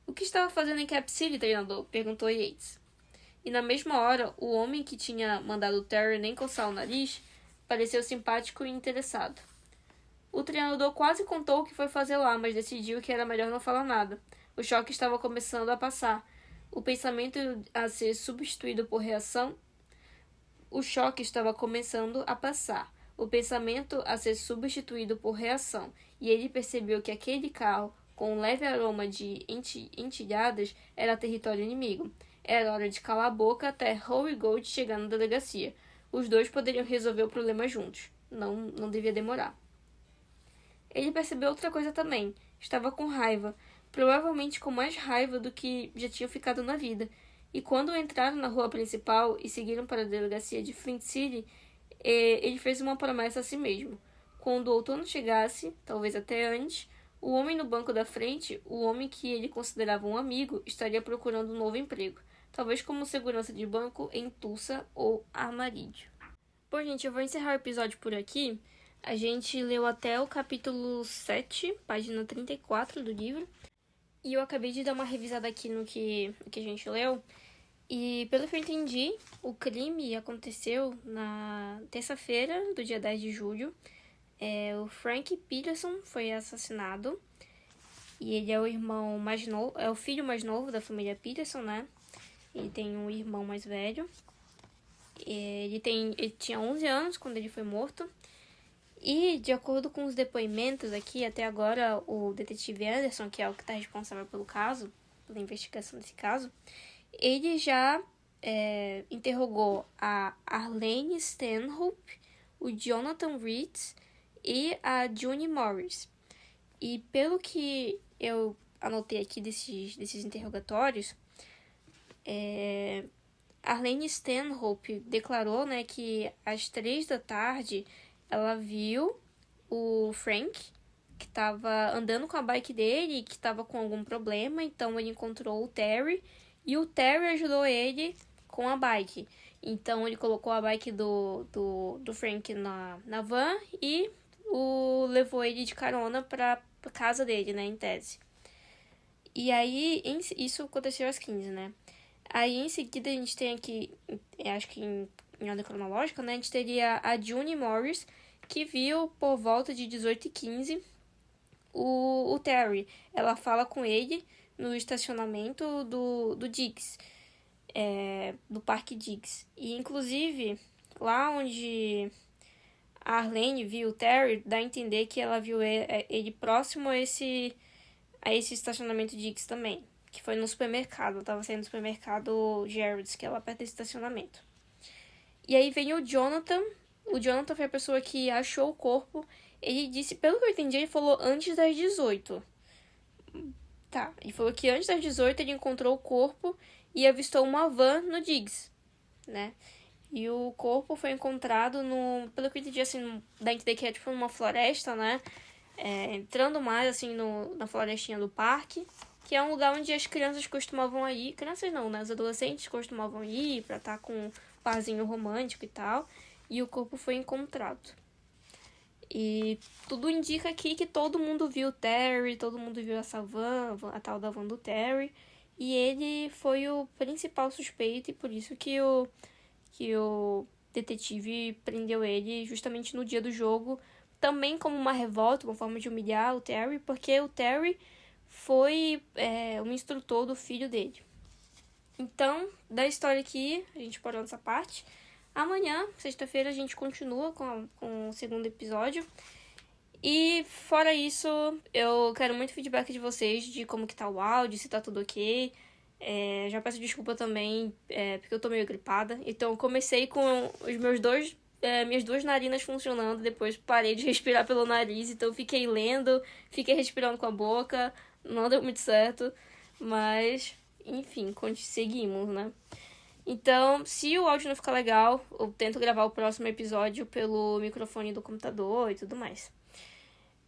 "O que estava fazendo em Cap City, treinador?" perguntou Yates. E na mesma hora, o homem que tinha mandado Terry nem coçar o nariz pareceu simpático e interessado. O treinador quase contou o que foi fazer lá, mas decidiu que era melhor não falar nada. O choque estava começando a passar. O pensamento a ser substituído por reação... O choque estava começando a passar. O pensamento a ser substituído por reação, e ele percebeu que aquele carro, com um leve aroma de entilhadas, era território inimigo. Era hora de calar a boca até Howie Gold chegar na delegacia. Os dois poderiam resolver o problema juntos. Não devia demorar. Ele percebeu outra coisa também. Estava com raiva, provavelmente com mais raiva do que já tinha ficado na vida. E quando entraram na rua principal e seguiram para a delegacia de Flint City, ele fez uma promessa a si mesmo. Quando o outono chegasse, talvez até antes, o homem no banco da frente, o homem que ele considerava um amigo, estaria procurando um novo emprego. Talvez como segurança de banco em Tulsa ou Armadillo. Bom, gente, eu vou encerrar o episódio por aqui. A gente leu até o capítulo 7, página 34 do livro. E eu acabei de dar uma revisada aqui no que a gente leu. E pelo que eu entendi, o crime aconteceu na terça-feira do dia 10 de julho. O Frank Peterson foi assassinado. E ele é o irmão mais novo, é o filho mais novo da família Peterson, né? Ele tem um irmão mais velho. Ele tinha 11 anos quando ele foi morto. E, de acordo com os depoimentos aqui, até agora, o detetive Anderson, que é o que está responsável pelo caso, pela investigação desse caso, ele já interrogou a Arlene Stanhope, o Jonathan Reed e a June Morris. E pelo que eu anotei aqui desses interrogatórios, Arlene Stanhope declarou, né, que às 3 da tarde ela viu o Frank, que estava andando com a bike dele, que estava com algum problema, então ele encontrou o Terry, e o Terry ajudou ele com a bike. Então ele colocou a bike do Frank na van e levou ele de carona para casa dele, né, em tese. E aí, isso aconteceu às 15, né? Aí, em seguida, a gente tem aqui, acho que em ordem cronológica, né? A gente teria a June Morris, que viu por volta de 18h15 o Terry. Ela fala com ele no estacionamento do Diggs, do Parque Diggs. E, inclusive, lá onde a Arlene viu o Terry, dá a entender que ela viu ele próximo a esse estacionamento Diggs também, que foi no supermercado. Ela estava saindo do supermercado Gerrard's, que é lá perto desse estacionamento. E aí vem o Jonathan. O Jonathan foi a pessoa que achou o corpo. Ele disse, pelo que eu entendi, ele falou antes das 18. Tá, ele falou que antes das 18 ele encontrou o corpo e avistou uma van no Diggs, né? E o corpo foi encontrado pelo que eu entendi, assim, dá a entender que é tipo numa floresta, né? Entrando mais, assim, na florestinha do parque, que é um lugar onde as crianças costumavam ir. Crianças não, né? Os adolescentes costumavam ir pra estar com um parzinho romântico e tal. E o corpo foi encontrado. E tudo indica aqui que todo mundo viu o Terry, todo mundo viu essa van, a tal da van do Terry. E ele foi o principal suspeito, e por isso que o detetive prendeu ele justamente no dia do jogo, também como uma revolta, uma forma de humilhar o Terry, porque o Terry foi um instrutor do filho dele. Então, da história aqui, a gente parou nessa parte. Amanhã, sexta-feira, a gente continua com o segundo episódio. E fora isso, eu quero muito feedback de vocês de como que tá o áudio, se tá tudo ok. Já peço desculpa também, porque eu tô meio gripada. Então, eu comecei com os minhas duas narinas funcionando, depois parei de respirar pelo nariz, então fiquei lendo, fiquei respirando com a boca, não deu muito certo, mas enfim, seguimos, né? Então, se o áudio não ficar legal, eu tento gravar o próximo episódio pelo microfone do computador e tudo mais.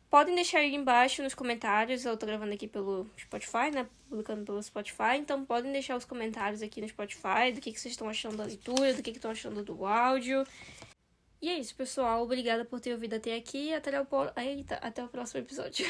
Podem deixar aí embaixo nos comentários, eu tô gravando aqui pelo Spotify, né, publicando pelo Spotify, então podem deixar os comentários aqui no Spotify, do que vocês estão achando da leitura, do que estão achando do áudio. E é isso, pessoal, obrigada por ter ouvido até aqui e até o próximo episódio.